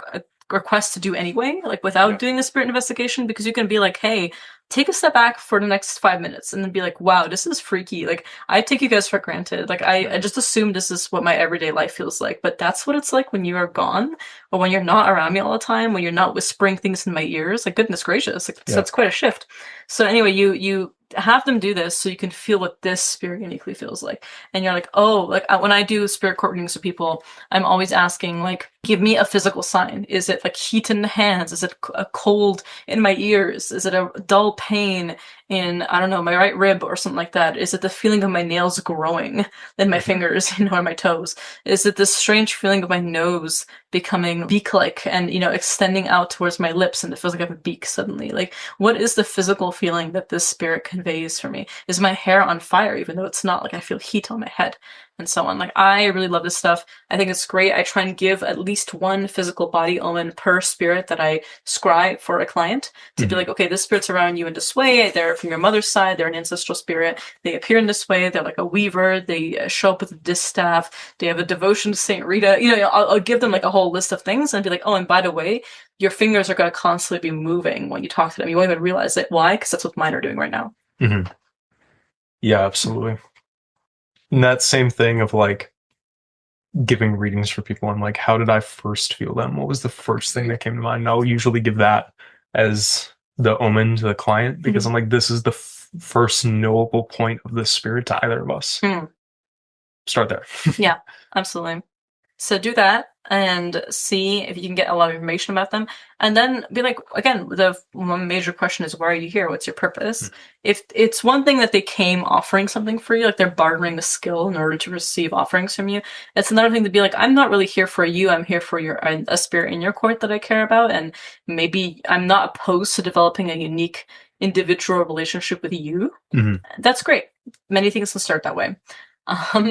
request to do anyway, like without doing a spirit investigation, because you can be like, hey, take a step back for the next 5 minutes and then be like, wow, this is freaky. Like, I take you guys for granted. Like, I just assume this is what my everyday life feels like, but that's what it's like when you are gone or when you're not around me all the time, when you're not whispering things in my ears. Like, goodness gracious, like, that's quite a shift. So anyway, you have them do this so you can feel what this spirit uniquely feels like. And you're like, oh, like when I do spirit court readings with people, I'm always asking, like, give me a physical sign. Is it like heat in the hands? Is it a cold in my ears? Is it a dull pain in, I don't know, my right rib or something like that? Is it the feeling of my nails growing in my fingers, or my toes? Is it this strange feeling of my nose becoming beak-like and, extending out towards my lips and it feels like I have a beak suddenly? Like, what is the physical feeling that this spirit conveys for me? Is my hair on fire even though it's not? Like, I feel heat on my head and so on. Like, I really love this stuff. I think it's great. I try and give at least one physical body omen per spirit that I scribe for a client to be like, okay, this spirit's around you in this way. They're from your mother's side. They're an ancestral spirit. They appear in this way. They're like a weaver. They show up with a distaff. They have a devotion to Saint Rita. I'll give them like a whole list of things and be like, oh, and by the way, your fingers are going to constantly be moving when you talk to them. You won't even realize it. Why? Because that's what mine are doing right now. Yeah, absolutely. And that same thing of like giving readings for people and like, how did I first feel them? What was the first thing that came to mind? And I'll usually give that as the omen to the client because I'm like, this is the first knowable point of the spirit to either of us. Start there. Yeah, absolutely. So do that and see if you can get a lot of information about them. And then be like, again, the one major question is, why are you here? What's your purpose? If it's one thing that they came offering something for you, like they're bartering a skill in order to receive offerings from you, it's another thing to be like, I'm not really here for you. I'm here for a spirit in your court that I care about. And maybe I'm not opposed to developing a unique individual relationship with you. That's great. Many things can start that way.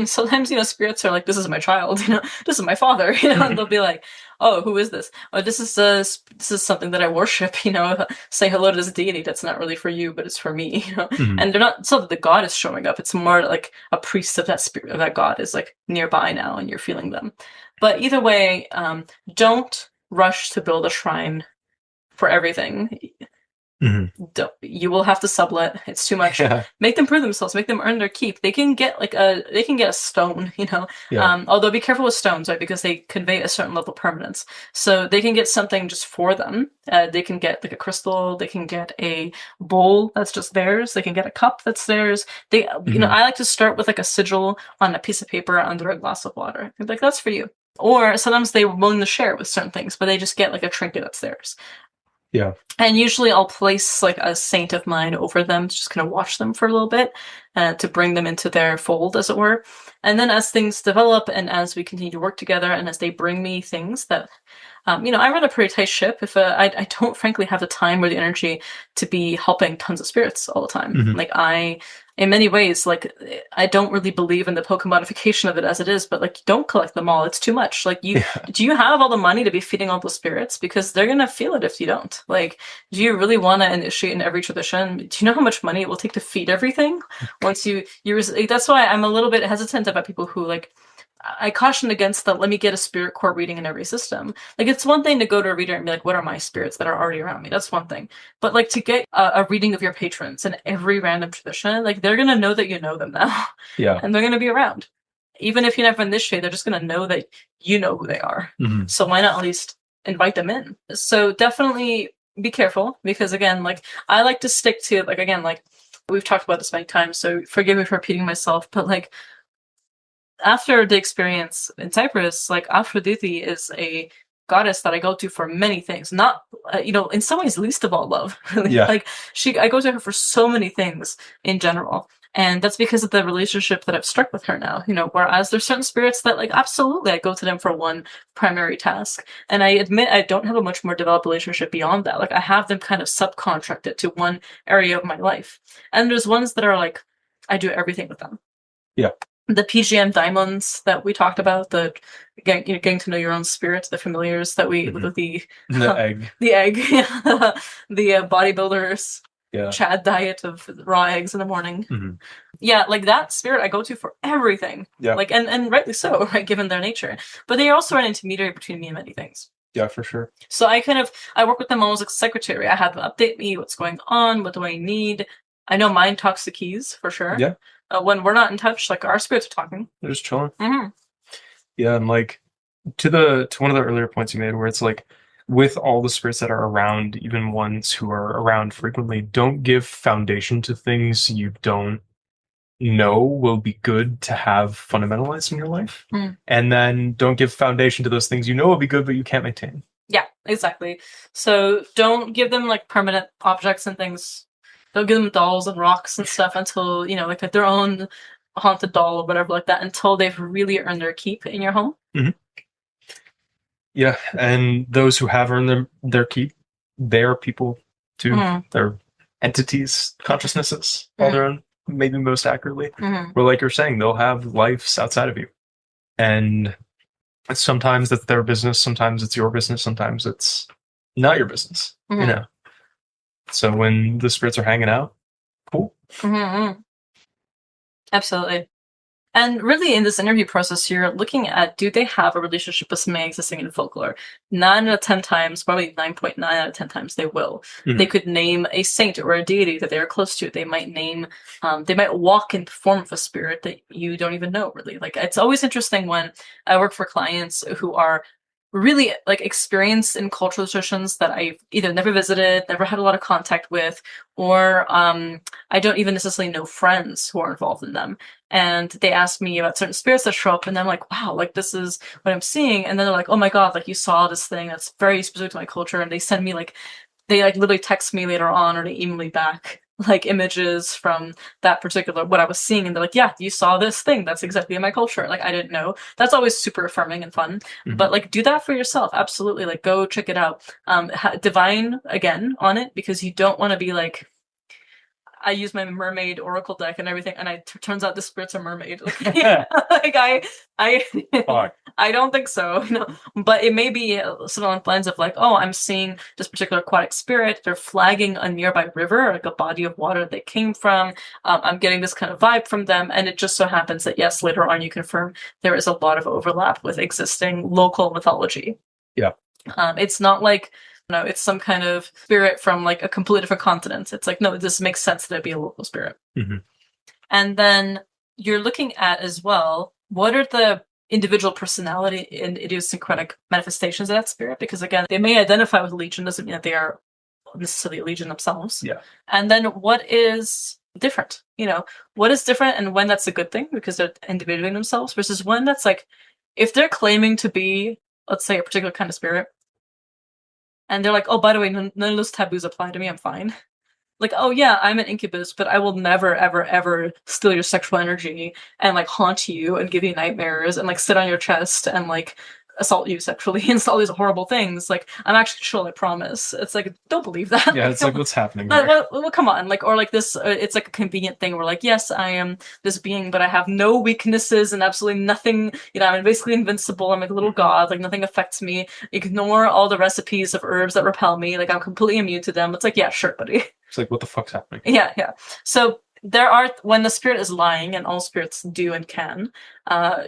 Sometimes, spirits are like, this is my child, this is my father, and they'll be like, oh, who is this? Oh, this is something that I worship, say hello to this deity that's not really for you, but it's for me, and they're not, so that the god is showing up. It's more like a priest of that spirit, of that god is like nearby now and you're feeling them. But either way, don't rush to build a shrine for everything. You will have to sublet. It's too much. Make them prove themselves. Make them earn their keep. They can get a stone, although be careful with stones, right? Because they convey a certain level of permanence. So they can get something just for them. They can get like a crystal. They can get a bowl that's just theirs. They can get a cup that's theirs. I like to start with like a sigil on a piece of paper under a glass of water. Like, that's for you. Or sometimes they're willing to share with certain things, but they just get like a trinket that's theirs. Yeah. And usually I'll place like a saint of mine over them to just kind of watch them for a little bit, to bring them into their fold, as it were. And then as things develop and as we continue to work together and as they bring me things that, I run a pretty tight ship. If I don't frankly have the time or the energy to be helping tons of spirits all the time. Mhm. Like in many ways, like I don't really believe in the Pokemonification of it as it is, but like don't collect them all. It's too much. Like Yeah. do you have all the money to be feeding all the spirits? Because they're gonna feel it if you don't. Like, do you really want to initiate in every tradition? Do you know how much money it will take to feed everything? Once that's why I'm a little bit hesitant about people who like. I caution against the let me get a spirit core reading in every system. Like, it's one thing to go to a reader and be like, what are my spirits that are already around me? That's one thing. But like to get a reading of your patrons in every random tradition, like they're gonna know that you know them now. Yeah. And they're gonna be around. Even if you never initiate, they're just gonna know that you know who they are. Mhm. So why not at least invite them in? So definitely be careful, because again, like I like to stick to like, again, like we've talked about this many times, so forgive me for repeating myself, but like after the experience in Cyprus, like Aphrodite is a goddess that I go to for many things. Not, in some ways, least of all love. Really, Yeah. like I go to her for so many things in general, and that's because of the relationship that I've struck with her now. Whereas there's certain spirits that, like, absolutely, I go to them for one primary task, and I admit I don't have a much more developed relationship beyond that. Like, I have them kind of subcontracted to one area of my life, and there's ones that are like I do everything with them. Yeah. The PGM diamonds that we talked about, the getting to know your own spirits, the familiars that we Mhm. the The egg. the egg, the bodybuilders Yeah. Chad diet of raw eggs in the morning. Mhm. Yeah, like that spirit I go to for everything. Yeah. Like, and rightly so, right, given their nature. But they are also an intermediary between me and many things. Yeah, for sure. So I work with them almost like a secretary. I have them update me, what's going on, what do I need. I know mine talks to keys for sure. Yeah. When we're not in touch, like our spirits are talking. They're just chilling. Mm-hmm. Yeah, and like to one of the earlier points you made, where it's like with all the spirits that are around, even ones who are around frequently, don't give foundation to things you don't know will be good to have fundamentalized in your life. Mm. And then don't give foundation to those things you know will be good but you can't maintain. Yeah, exactly. So don't give them like permanent objects and things. Don't give them dolls and rocks and stuff until, like their own haunted doll or whatever like that, until they've really earned their keep in your home. Mm-hmm. Yeah, and those who have earned their keep, they're people too. Mm-hmm. They're entities, consciousnesses, all their own, maybe most accurately. Mm-hmm. Where, like you're saying, they'll have lives outside of you. And sometimes that's their business, sometimes it's your business, sometimes it's not your business, Mm-hmm. So when the spirits are hanging out, cool. Mm-hmm. Absolutely. And really, in this interview process, you're looking at, do they have a relationship with something existing in folklore? 9 out of 10 times, probably 9.9 out of 10 times, they will. Mhm. They could name a saint or a deity that they are close to. They might they might walk in the form of a spirit that you don't even know, really. Like, it's always interesting when I work for clients who are really like experienced in cultural traditions that I've either never visited, never had a lot of contact with, or I don't even necessarily know friends who are involved in them. And they ask me about certain spirits that show up, and I'm like, wow, like this is what I'm seeing. And then they're like, oh my God, like you saw this thing that's very specific to my culture. And they send me they literally text me later on, or they email me back like images from that particular what I was seeing, and they're like, yeah, you saw this thing that's exactly in my culture. Like, I didn't know. That's always super affirming and fun. Mhm. But like, do that for yourself. Absolutely. Like, go check it out. Divine again on it, because you don't want to be like, I use my mermaid oracle deck and everything, and turns out the spirit's a mermaid. Like, like I I don't think so. No, but it may be something along the lines of like, oh, I'm seeing this particular aquatic spirit. They're flagging a nearby river, like a body of water they came from. I'm getting this kind of vibe from them, and it just so happens that yes, later on you confirm there is a lot of overlap with existing local mythology. Yeah, it's not like it's some kind of spirit from like a completely different continent. It's like, no, this makes sense that it'd be a local spirit. Mm-hmm. And then you're looking at as well, what are the individual personality and idiosyncratic manifestations of that spirit? Because again, they may identify with a legion, doesn't mean that they are necessarily a legion themselves. Yeah. And then what is different? What is different, and when that's a good thing because they're individuating themselves, versus when that's like, if they're claiming to be, let's say, a particular kind of spirit, and they're like, oh, by the way, none of those taboos apply to me. I'm fine. Like, oh yeah, I'm an incubus, but I will never, ever, ever steal your sexual energy and like haunt you and give you nightmares and like sit on your chest and like assault you sexually and all these horrible things. Like, I'm actually chill, I promise. It's like, don't believe that. Yeah, Like, it's like, what's happening here? well, come on. Like, or like this, it's like a convenient thing where like, yes, I am this being, but I have no weaknesses and absolutely nothing, I'm basically invincible. I'm like a little god, like nothing affects me. Ignore all the recipes of herbs that repel me. Like, I'm completely immune to them. It's like, yeah, sure, buddy. It's like, what the fuck's happening? Yeah, yeah. So there are, when the spirit is lying, and all spirits do and can,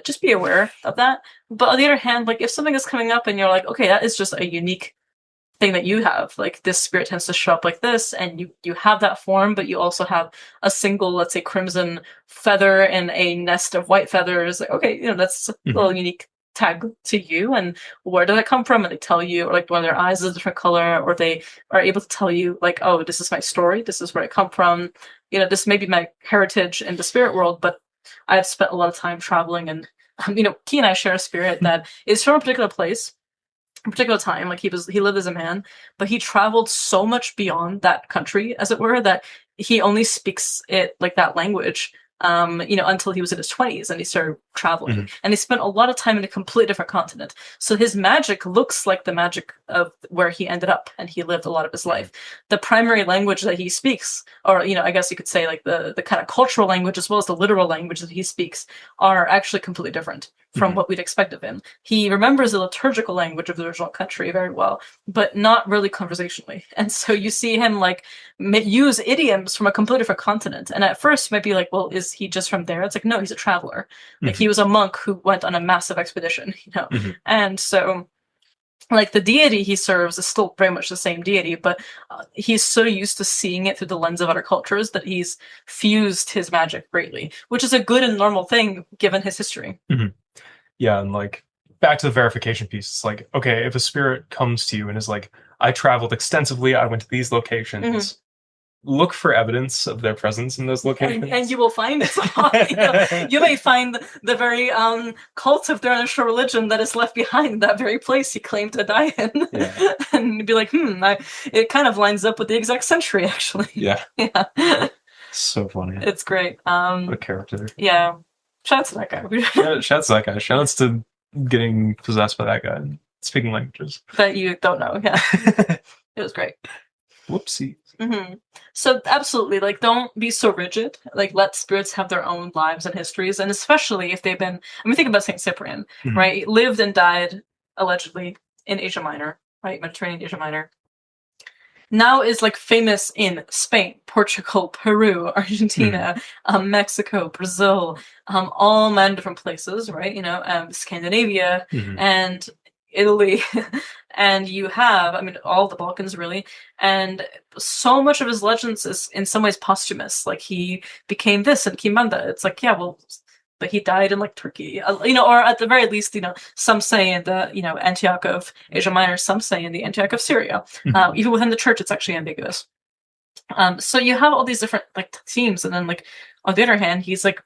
just be aware of that. But on the other hand, like if something is coming up and you're like, okay, that is just a unique thing that you have, like this spirit tends to show up like this, and you have that form, but you also have a single, let's say, crimson feather in a nest of white feathers. Like, okay, that's a little unique tag to you, and where did that come from? And they tell you, or like one of their eyes is a different color, or they are able to tell you like, oh, this is my story, this is where I come from, this may be my heritage in the spirit world, but I've spent a lot of time traveling, and Key and I share a spirit that is from a particular place, a particular time. Like he lived as a man, but he traveled so much beyond that country, as it were, that he only speaks it like that language until he was in his 20s and he started traveling. And he spent a lot of time in a completely different continent. So his magic looks like the magic of where he ended up and he lived a lot of his life. The primary language that he speaks, or, I guess you could say like the kind of cultural language as well as the literal language that he speaks, are actually completely different from what we'd expect of him. He remembers the liturgical language of the original country very well, but not really conversationally. And so you see him like use idioms from a completely different continent. And at first you might be like, well, is he just from there? It's like, no, he's a traveler. Like he was a monk who went on a massive expedition, And so like the deity he serves is still very much the same deity, but he's so used to seeing it through the lens of other cultures that he's fused his magic greatly, which is a good and normal thing given his history. Yeah, and like back to the verification piece, it's like, okay, if a spirit comes to you and is like, I traveled extensively, I went to these locations, look for evidence of their presence in those locations. And you will find it. You may find the very cult of their initial religion that is left behind that very place he claimed to die in. Yeah. And be like, it kind of lines up with the exact century, actually. Yeah. Yeah. So funny. It's great. What a character. Yeah. Shout out to that guy. Shout out to that guy. Shout outs to getting possessed by that guy and speaking languages that you don't know. Yeah. It was great. Whoopsie. So absolutely, like, don't be so rigid. Like, let spirits have their own lives and histories, and especially if they've been. Think about Saint Cyprian, right? He lived and died allegedly in Asia Minor, right? Mediterranean Asia Minor. Now is like famous in Spain, Portugal, Peru, Argentina, Mexico, Brazil, all many different places, right? Scandinavia and Italy, and you have, all the Balkans really, and so much of his legends is in some ways posthumous. Like he became this and Kimanda. It's like, yeah, well, but he died in like Turkey, or at the very least, some say in the, Antioch of Asia Minor, some say in the Antioch of Syria. Even within the church, it's actually ambiguous. So you have all these different like themes, and then like on the other hand, he's like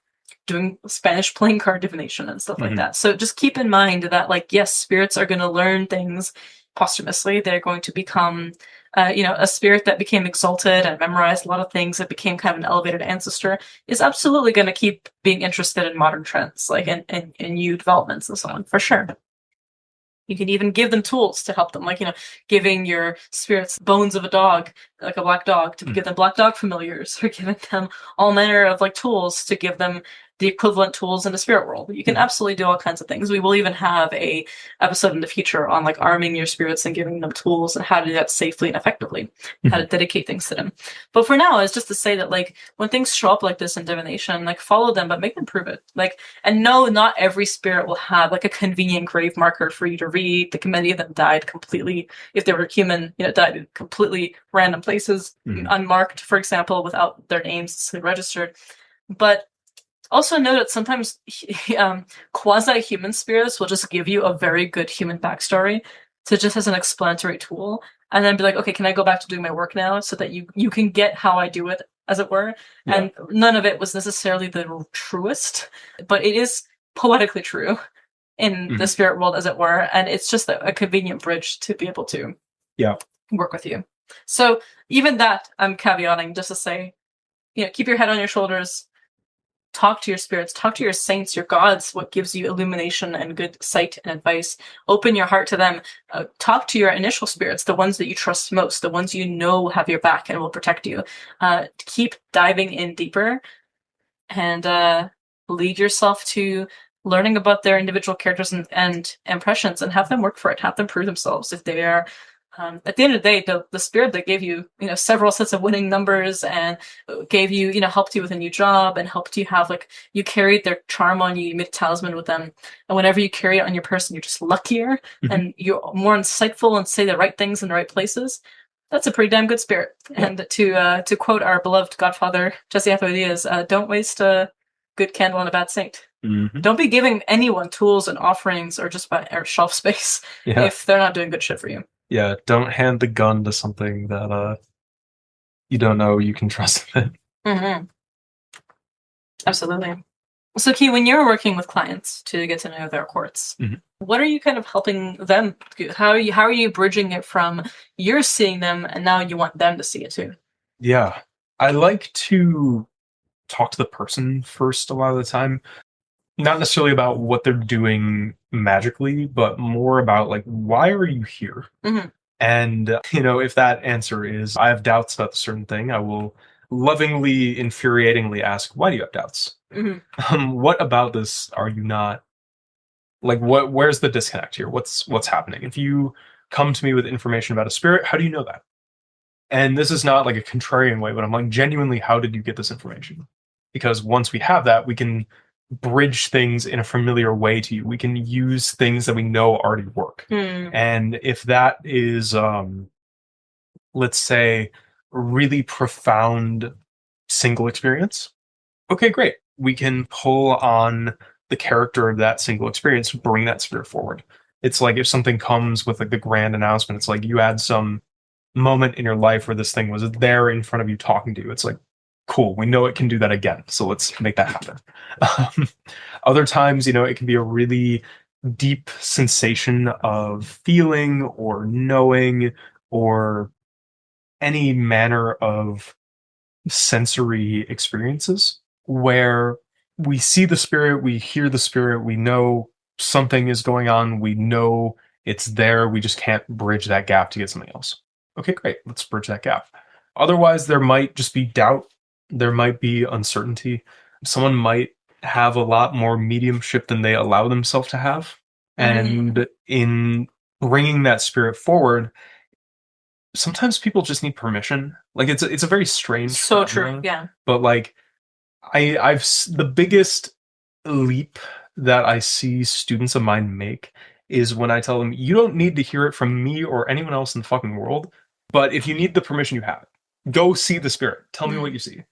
doing Spanish playing card divination and stuff like that. So just keep in mind that like, yes, spirits are going to learn things posthumously. They're going to become a spirit that became exalted and memorized a lot of things, that became kind of an elevated ancestor, is absolutely going to keep being interested in modern trends, like in new developments and so on, for sure. You can even give them tools to help them, like, giving your spirits bones of a dog, like a black dog, to give them black dog familiars, or giving them all manner of like tools to give them the equivalent tools in the spirit world. You can absolutely do all kinds of things. We will even have a episode in the future on like arming your spirits and giving them tools and how to do that safely and effectively, how to dedicate things to them. But for now, it's just to say that like when things show up like this in divination, like follow them, but make them prove it. Like, and no, not every spirit will have like a convenient grave marker for you to read. Like many of them died completely, if they were human, died in completely random places, unmarked, for example, without their names registered. But also know that sometimes quasi-human spirits will just give you a very good human backstory to just as an explanatory tool, and then be like, okay, can I go back to doing my work now, so that you can get how I do it, as it were. Yeah. And none of it was necessarily the truest, but it is poetically true in the spirit world, as it were, and it's just a convenient bridge to be able to work with you. So even that, I'm caveating just to say, keep your head on your shoulders. Talk to your spirits, talk to your saints, your gods, what gives you illumination and good sight and advice. Open your heart to them. Talk to your initial spirits, the ones that you trust most, the ones you know have your back and will protect you. Keep diving in deeper and lead yourself to learning about their individual characters and impressions, and have them work for it, have them prove themselves. If they are at the end of the day, the spirit that gave you, several sets of winning numbers and gave you, helped you with a new job and helped you have, you carried their charm on you, you made a talisman with them. And whenever you carry it on your person, you're just luckier and you're more insightful and say the right things in the right places. That's a pretty damn good spirit. Yeah. And to quote our beloved godfather, Jesse Diaz, don't waste a good candle on a bad saint. Don't be giving anyone tools and offerings or just or shelf space if they're not doing good shit for you. Yeah, don't hand the gun to something that you don't know you can trust in it. Absolutely. So, Key, when you're working with clients to get to know their quartz, what are you kind of helping them do? How are you bridging it from you're seeing them and now you want them to see it too? Yeah, I like to talk to the person first a lot of the time. Not necessarily about what they're doing magically, but more about why are you here? And if that answer is I have doubts about a certain thing, I will lovingly, infuriatingly ask, why do you have doubts? What about this are you not where's the disconnect here? What's happening? If you come to me with information about a spirit, how do you know that? And this is not a contrarian way, but I'm genuinely, how did you get this information? Because once we have that, we can bridge things in a familiar way to you. We can use things that we know already work. And if that is, let's say, really profound single experience, okay, great. We can pull on the character of that single experience, bring that spirit forward. It's if something comes with the grand announcement, it's you had some moment in your life where this thing was there in front of you talking to you. It's cool, we know it can do that again, so let's make that happen. Other times, it can be a really deep sensation of feeling or knowing or any manner of sensory experiences where we see the spirit, we hear the spirit, we know something is going on, we know it's there, we just can't bridge that gap to get something else. Okay, great, let's bridge that gap. Otherwise, there might just be doubt, there might be uncertainty. Someone might have a lot more mediumship than they allow themselves to have. And in bringing that spirit forward, sometimes people just need permission. It's a very strange so phenomenon, true, yeah. But I've the biggest leap that I see students of mine make is when I tell them, you don't need to hear it from me or anyone else in the fucking world, but if you need the permission, you have it. Go see the spirit. Tell me what you see.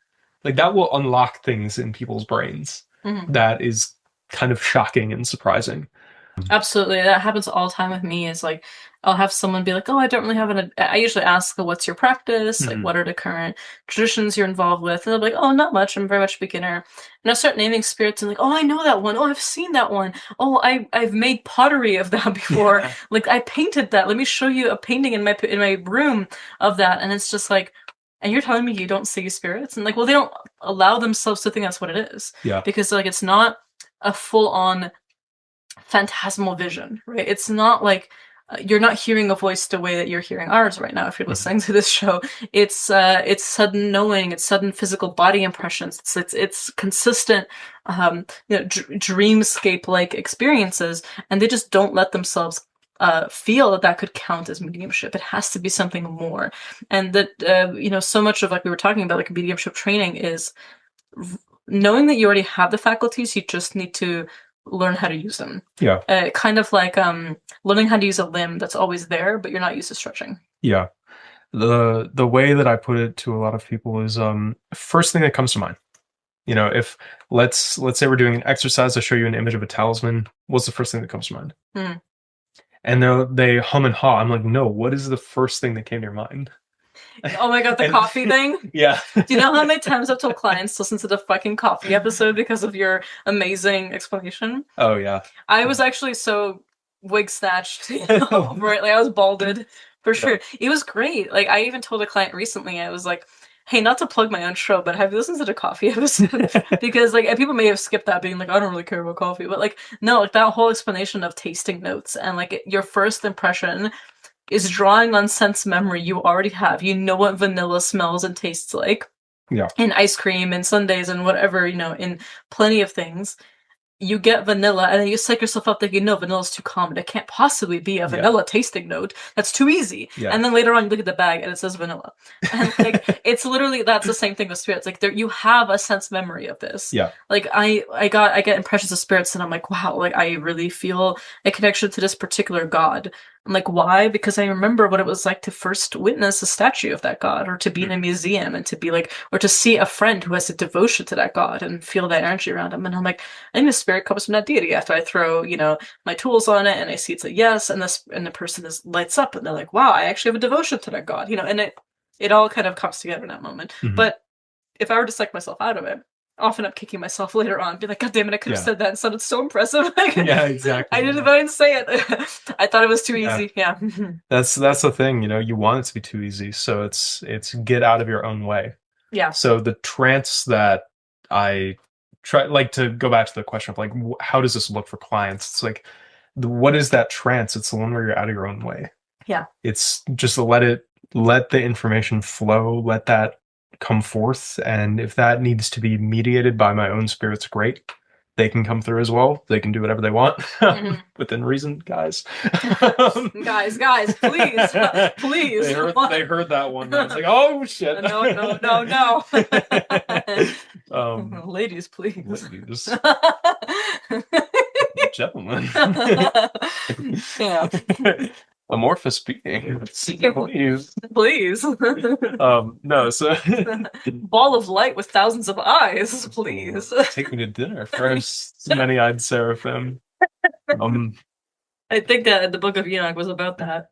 That will unlock things in people's brains. That is kind of shocking and surprising. Absolutely. That happens all the time with me. Is I'll have someone be like, oh, I don't really have I usually ask, what's your practice? What are the current traditions you're involved with? And they'll be like, oh, not much. I'm very much a beginner. And I'll start naming spirits and oh, I know that one. Oh, I've seen that one. Oh, I've made pottery of that before. Yeah. I painted that. Let me show you a painting in my room of that. And it's just and you're telling me you don't see spirits? And well, they don't allow themselves to think that's what it is. Yeah. Because it's not a full-on phantasmal vision, right? It's not you're not hearing a voice the way that you're hearing ours right now if you're listening to this show. It's sudden knowing, it's sudden physical body impressions, it's consistent dreamscape like experiences, and they just don't let themselves feel that could count as mediumship. It has to be something more. And that so much of we were talking about mediumship training is knowing that you already have the faculties, you just need to learn how to use them. Yeah. Kind of learning how to use a limb that's always there, but you're not used to stretching. Yeah. The way that I put it to a lot of people is first thing that comes to mind. If let's say we're doing an exercise, I show you an image of a talisman, what's the first thing that comes to mind? And they hum and haw. I'm like, no, what is the first thing that came to your mind? Oh my god, the coffee thing? Yeah. Do you know how many times I've told clients to listen to the fucking coffee episode because of your amazing explanation? Oh yeah. I was actually so wig snatched over it. I was balded For sure. It was great. Like, I even told a client recently, I was like, hey, not to plug my own show, but have you listened to the coffee episode? Because, like, people may have skipped that being like, I don't really care about coffee. But, like, no, like, that whole explanation of tasting notes and, like, your first impression is drawing on sense memory you already have. You know what vanilla smells and tastes like. Yeah. In ice cream and sundaes and whatever, in plenty of things. You get vanilla and then you psych yourself up thinking, no, vanilla's too common. It can't possibly be a vanilla tasting note. That's too easy. Yeah. And then later on you look at the bag and it says vanilla. And like it's literally that's the same thing with spirits. Like you have a sense memory of this. Yeah. Like I get impressions of spirits and I'm like, wow, like I really feel a connection to this particular god. I'm like, why? Because I remember what it was like to first witness a statue of that god, or to be in a museum and to be like, or to see a friend who has a devotion to that god and feel that energy around him. And I'm like, I think the spirit comes from that deity after I throw, my tools on it and I see it's a yes, and the person lights up and they're like, wow, I actually have a devotion to that god, and it all kind of comes together in that moment. Mm-hmm. But if I were to psych myself out of it, often up kicking myself later on, be like, God damn it, I could have said that and sounded so impressive. Yeah, exactly. I didn't say it. I thought it was too easy. Yeah. That's the thing, you want it to be too easy. So it's get out of your own way. Yeah. So the trance that I try, like, to go back to the question of like, how does this look for clients? It's like, what is that trance? It's the one where you're out of your own way. Yeah. It's just let the information flow, let that come forth. And if that needs to be mediated by my own spirits, great. They can come through as well. They can do whatever they want within reason, guys. guys, please, please. They heard that one. I was like, oh shit. No. Ladies, please. Ladies. Gentlemen. Yeah. Amorphous being. Please. No, so ball of light with thousands of eyes, please. Take me to dinner first. Many-eyed seraphim. I think that the Book of Enoch was about that.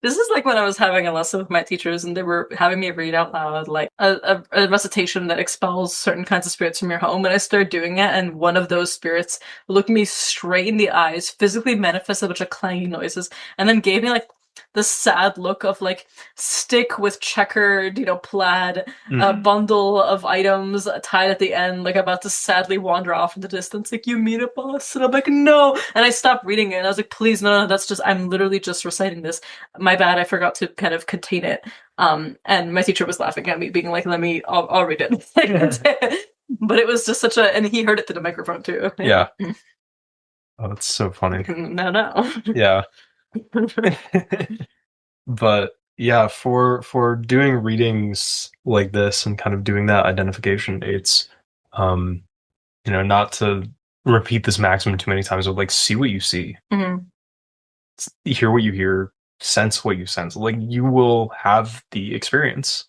This is like when I was having a lesson with my teachers and they were having me read out loud like a recitation that expels certain kinds of spirits from your home, and I started doing it and one of those spirits looked me straight in the eyes, physically manifested a bunch of clanging noises, and then gave me like the sad look of like stick with checkered, plaid, bundle of items tied at the end, like about to sadly wander off in the distance. Like, you mean it, boss? And I'm like, no. And I stopped reading it and I was like, please, no, that's just, I'm literally just reciting this. My bad. I forgot to kind of contain it. And my teacher was laughing at me, being like, I'll read it. But it was just such and he heard it through the microphone too. Yeah. Oh, that's so funny. No. Yeah. But yeah, for doing readings like this and kind of doing that identification, it's not to repeat this maximum too many times, but like see what you see, hear what you hear, sense what you sense. Like you will have the experience.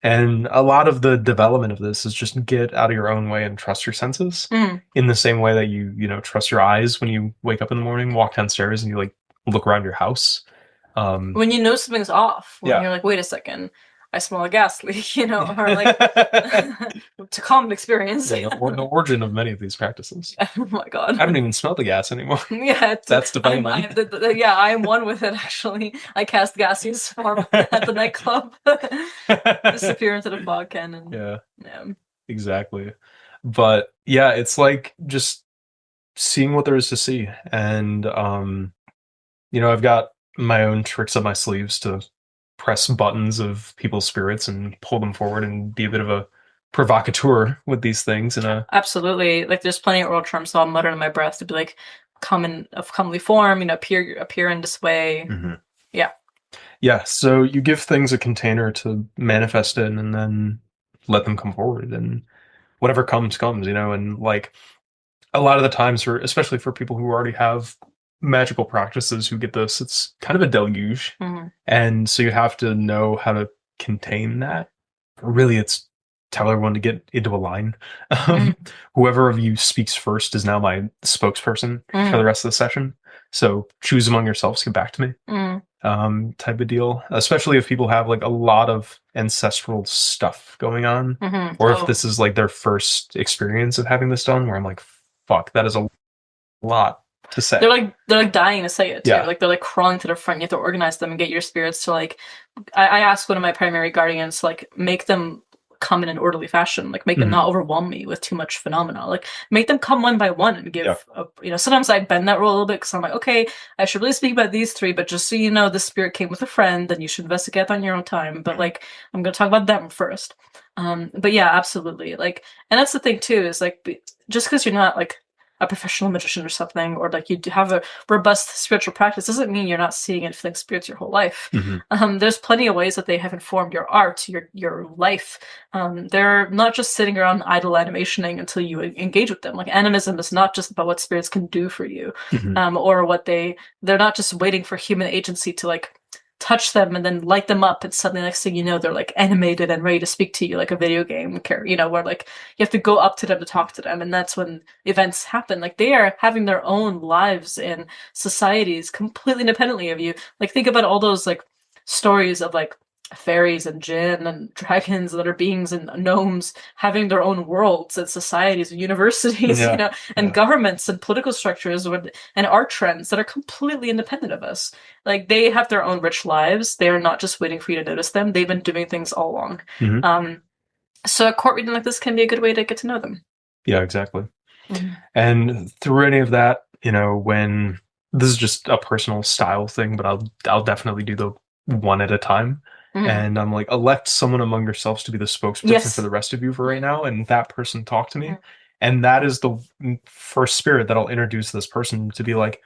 And a lot of the development of this is just get out of your own way and trust your senses in the same way that you trust your eyes when you wake up in the morning, walk downstairs and you like look around your house. When you know something's off, when you're like, wait a second, I smell a gas leak, or like it's a common experience. Or the origin of many of these practices. Oh my god. I don't even smell the gas anymore. Yeah. That's divine. I am one with it, actually. I cast gaseous form at the nightclub. Disappear into the fog cannon. Yeah. Exactly. But yeah, it's like just seeing what there is to see. And I've got my own tricks up my sleeves to press buttons of people's spirits and pull them forward and be a bit of a provocateur with these things. Absolutely. Like there's plenty of oral terms, so I'll mutter in my breath to be like, come in of comely form, appear in this way. Yeah. So you give things a container to manifest in and then let them come forward, and whatever comes, and like a lot of the times especially for people who already have magical practices who get this, it's kind of a deluge. And so you have to know how to contain that. Really, it's tell everyone to get into a line. Whoever of you speaks first is now my spokesperson for the rest of the session. So choose among yourselves, get back to me. Type of deal. Especially if people have like a lot of ancestral stuff going on. Or if this is like their first experience of having this done, where I'm like, fuck, that is a lot. to say. They're like dying to say it too. Yeah. Like they're like crawling to the front. You have to organize them and get your spirits to like. I asked one of my primary guardians to like make them come in an orderly fashion, like make them not overwhelm me with too much phenomena, like make them come one by one and give sometimes I bend that rule a little bit because I'm like, okay, I should really speak about these three, but just so you know, the spirit came with a friend and you should investigate on your own time, but like I'm gonna talk about them first. But yeah, absolutely, like, and that's the thing too, is like just because you're not like a professional magician or something, or like you have a robust spiritual practice, doesn't mean you're not seeing and feeling spirits your whole life. There's plenty of ways that they have informed your art, your life. They're not just sitting around idle animationing until you engage with them. Like animism is not just about what spirits can do for you, or what they're not just waiting for human agency to like touch them and then light them up, and suddenly next thing you know they're like animated and ready to speak to you like a video game character, where like you have to go up to them to talk to them, and that's when events happen. Like they are having their own lives in societies completely independently of you. Like think about all those like stories of like fairies and jinn and dragons that are beings and gnomes having their own worlds and societies and universities, and governments and political structures and art trends that are completely independent of us. Like they have their own rich lives. They are not just waiting for you to notice them. They've been doing things all along. So a court reading like this can be a good way to get to know them. Yeah, exactly. And through any of that, when this is just a personal style thing, but I'll definitely do the one at a time. And I'm like, elect someone among yourselves to be the spokesperson for the rest of you for right now, and that person talk to me. And that is the first spirit that I'll introduce this person to, be like,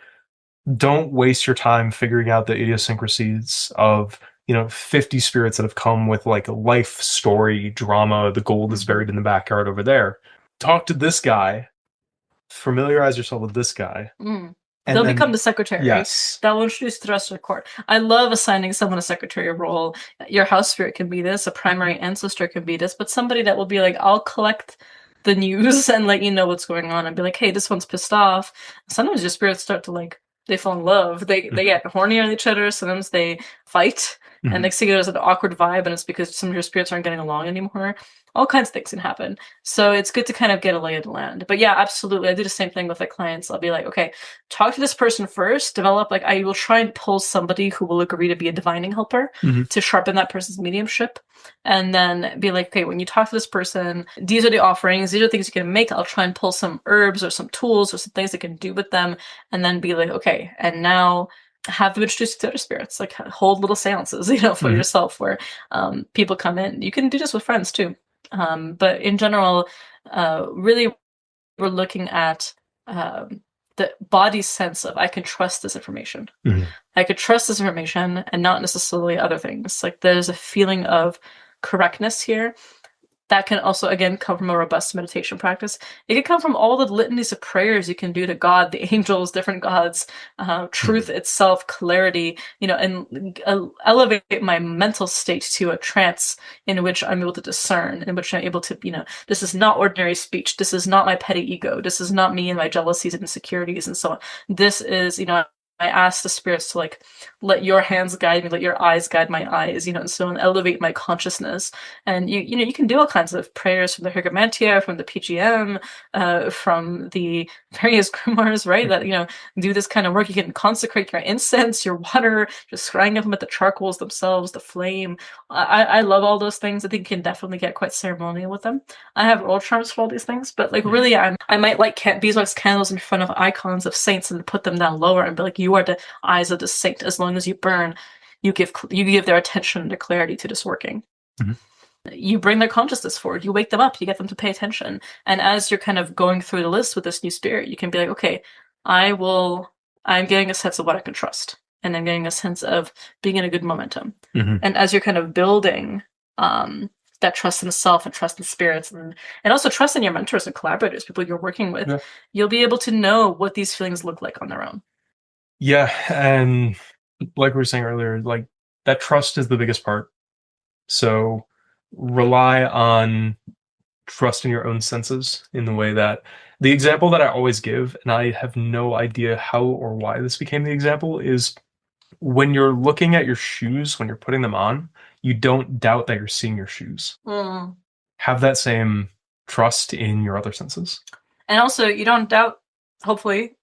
don't waste your time figuring out the idiosyncrasies of 50 spirits that have come with like a life story drama. The gold is buried in the backyard over there. Talk to this guy, familiarize yourself with this guy. And they'll become the secretary. Yes. That will introduce the rest of the court. I love assigning someone a secretary role. Your house spirit can be this, a primary ancestor can be this, but somebody that will be like, I'll collect the news and let you know what's going on and be like, hey, this one's pissed off. Sometimes your spirits start to like, they fall in love. They get horny on each other. Sometimes they fight. And next thing you know, there's an awkward vibe, and it's because some of your spirits aren't getting along anymore. All kinds of things can happen. So it's good to kind of get a lay of the land. But yeah, absolutely. I do the same thing with my clients. I'll be like, okay, talk to this person first, develop, like, I will try and pull somebody who will agree to be a divining helper to sharpen that person's mediumship. And then be like, okay, when you talk to this person, these are the offerings, these are the things you can make. I'll try and pull some herbs or some tools or some things that can do with them. And then be like, okay, and now have them introduced to other spirits, like hold little seances, for yourself where people come in. You can do this with friends too. But in general, really we're looking at the body's sense of, I can trust this information. I could trust this information and not necessarily other things. Like there's a feeling of correctness here that can also, again, come from a robust meditation practice. It can come from all the litanies of prayers you can do to God, the angels, different gods, truth itself, clarity, and elevate my mental state to a trance in which I'm able to discern, in which I'm able to, this is not ordinary speech. This is not my petty ego. This is not me and my jealousies and insecurities and so on. This is, I ask the spirits to like, let your hands guide me, let your eyes guide my eyes, and so on, elevate my consciousness. And you can do all kinds of prayers from the Hergamantia, from the PGM, from the various grimoires, right? That, do this kind of work. You can consecrate your incense, your water, just scrying them at the charcoals themselves, the flame. I love all those things. I think you can definitely get quite ceremonial with them. I have role charms for all these things, but like really, I might light beeswax candles in front of icons of saints and put them down lower and be like, you are the eyes of the saint. As long as you burn, you give their attention and their clarity to this working. You bring their consciousness forward. You wake them up. You get them to pay attention. And as you're kind of going through the list with this new spirit, you can be like, okay, I'm getting a sense of what I can trust, and I'm getting a sense of being in a good momentum. And as you're kind of building that trust in self and trust in spirits, and also trust in your mentors and collaborators, people you're working with, you'll be able to know what these feelings look like on their own. Yeah, and like we were saying earlier, like that trust is the biggest part. So rely on trusting your own senses in the way that the example that I always give, and I have no idea how or why this became the example, is when you're looking at your shoes, when you're putting them on, you don't doubt that you're seeing your shoes. Have that same trust in your other senses. And also, you don't doubt, hopefully,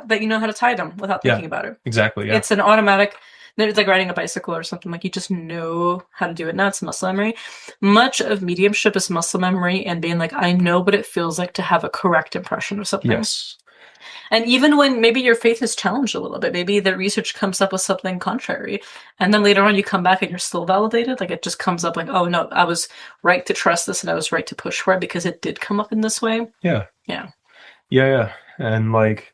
that you know how to tie them without thinking about it. Exactly. Yeah. It's an automatic. It's like riding a bicycle or something. Like you just know how to do it. Now it's muscle memory. Much of mediumship is muscle memory and being like, I know what it feels like to have a correct impression of something. Yes. And even when maybe your faith is challenged a little bit, maybe the research comes up with something contrary, and then later on you come back and you're still validated. Like it just comes up like, oh no, I was right to trust this and I was right to push for it because it did come up in this way. Yeah. Yeah. Yeah. And like,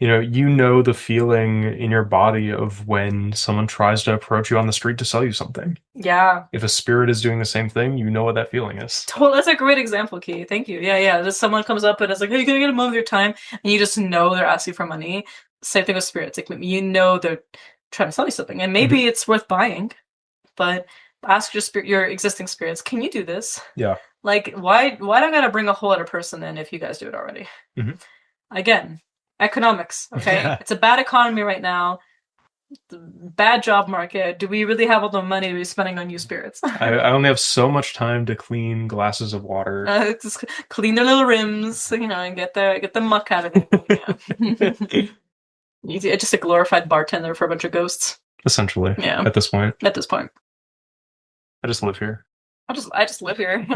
you know the feeling in your body of when someone tries to approach you on the street to sell you something. Yeah. If a spirit is doing the same thing, you know what that feeling is. That's a great example, Key. Thank you. Yeah. Just someone comes up and is like, hey, can I get a moment of your time? And you just know they're asking for money. Same thing with spirits. Like you know they're trying to sell you something. And maybe it's worth buying, but ask your existing spirits, can you do this? Yeah. Like, why do I gotta bring a whole other person in if you guys do it already? Again, economics, okay? Yeah. It's a bad economy right now. Bad job market. Do we really have all the money to be spending on you spirits? I only have so much time to clean glasses of water. Just clean their little rims, and get the muck out of it. You're just a glorified bartender for a bunch of ghosts. Essentially. Yeah. At this point. At this point. I just live here. I just live here.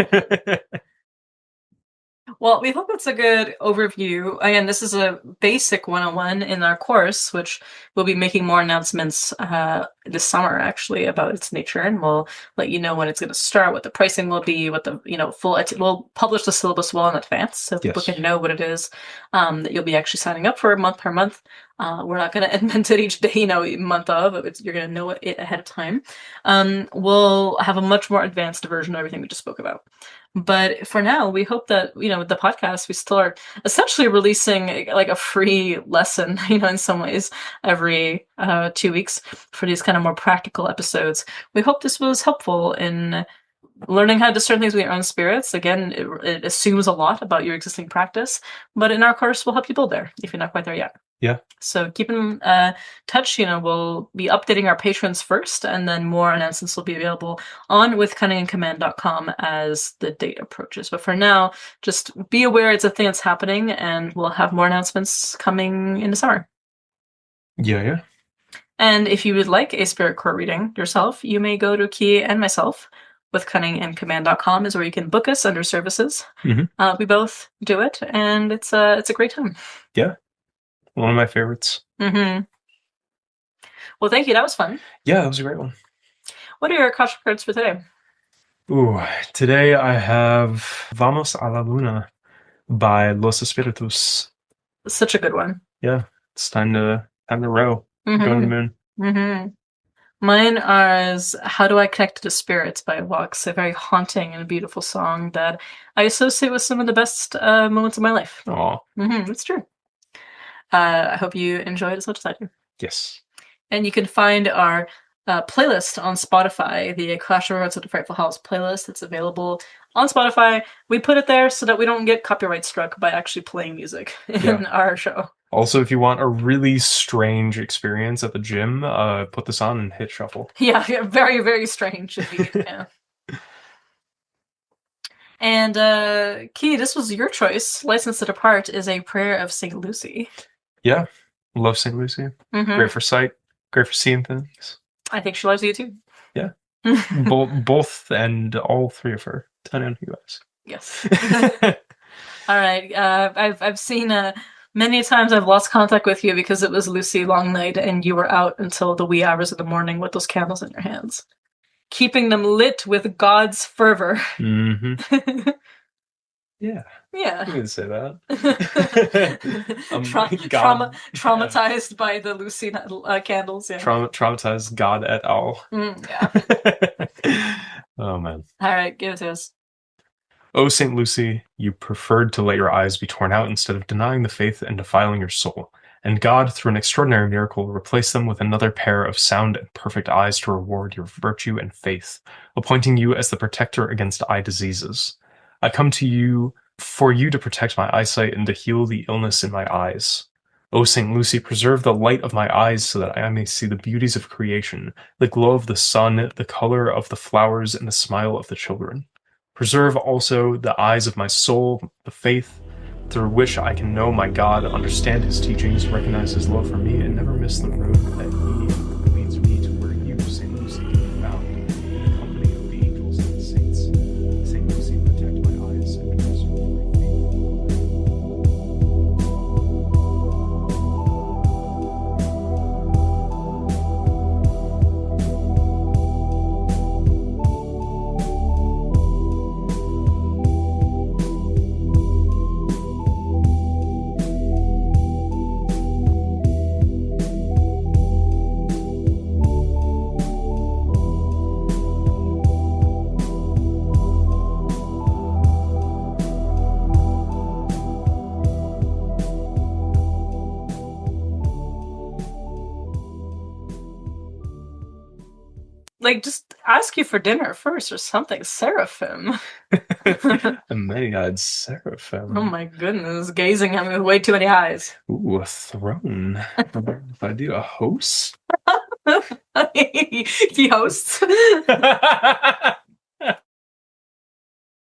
Well, we hope that's a good overview. Again, this is a basic 101 in our course, which we'll be making more announcements this summer, actually, about its nature, and we'll let you know when it's going to start, what the pricing will be, what the we'll publish the syllabus well in advance, so people can know what it is that you'll be actually signing up for month per month. We're not going to invent it each day, month of. You're going to know it ahead of time. We'll have a much more advanced version of everything we just spoke about. But for now, we hope that, with the podcast, we still are essentially releasing like a free lesson, in some ways, every 2 weeks for these kind of more practical episodes. We hope this was helpful in learning how to discern things with your own spirits. Again, it assumes a lot about your existing practice, but in our course, we'll help you build there if you're not quite there yet. Yeah. So keep in touch. We'll be updating our patrons first, and then more announcements will be available on withcunningandcommand.com as the date approaches. But for now, just be aware it's a thing that's happening, and we'll have more announcements coming in the summer. Yeah. And if you would like a Spirit Core reading yourself, you may go to Key and myself. Withcunningandcommand.com is where you can book us under services. We both do it, and it's a great time. Yeah. One of my favorites. Well, thank you. That was fun. Yeah, that was a great one. What are your caution cards for today? Ooh, today I have Vamos a la Luna by Los Espíritus. Such a good one. Yeah, it's time to row. Go to the moon. Mine is How Do I Connect to Spirits by Vox, a very haunting and beautiful song that I associate with some of the best moments of my life. Aw. It's true. I hope you enjoyed as much as I do. Yes. And you can find our playlist on Spotify, the Clash of Roads of the Frightful House playlist. It's available on Spotify. We put it there so that we don't get copyright struck by actually playing music in our show. Also, if you want a really strange experience at the gym, put this on and hit shuffle. Yeah, very, very strange indeed. Yeah. And Key, this was your choice. License to Depart is a prayer of St. Lucy. Yeah, love St. Lucy. Great for sight, great for seeing things. I think she loves you too. Yeah. both and all three of her. 10 on you guys. Yes. All right. I've seen many times I've lost contact with you because it was Lucy long night and you were out until the wee hours of the morning with those candles in your hands, keeping them lit with God's fervor. Yeah. Yeah. You can say that. Traumatized by the Lucy candles. Yeah. Traumatized God et al. Yeah. Oh, man. All right, give it to us. O St. Lucy, you preferred to let your eyes be torn out instead of denying the faith and defiling your soul. And God, through an extraordinary miracle, replaced them with another pair of sound and perfect eyes to reward your virtue and faith, appointing you as the protector against eye diseases. I come to you for you to protect my eyesight and to heal the illness in my eyes. O St. Lucy, preserve the light of my eyes so that I may see the beauties of creation, the glow of the sun, the color of the flowers, and the smile of the children. Preserve also the eyes of my soul, the faith, through which I can know my God, understand his teachings, recognize his love for me, and never miss the road that he leads me to where you, Saint Lucy, can be found, in the company of the angels and the saints. Saint Lucy, protect my eyes and preserve my faith. Like, just ask you for dinner first or something, Seraphim. A many-eyed seraphim. Oh my goodness, gazing at me with way too many eyes. Ooh, a throne. If I do a host? He hosts.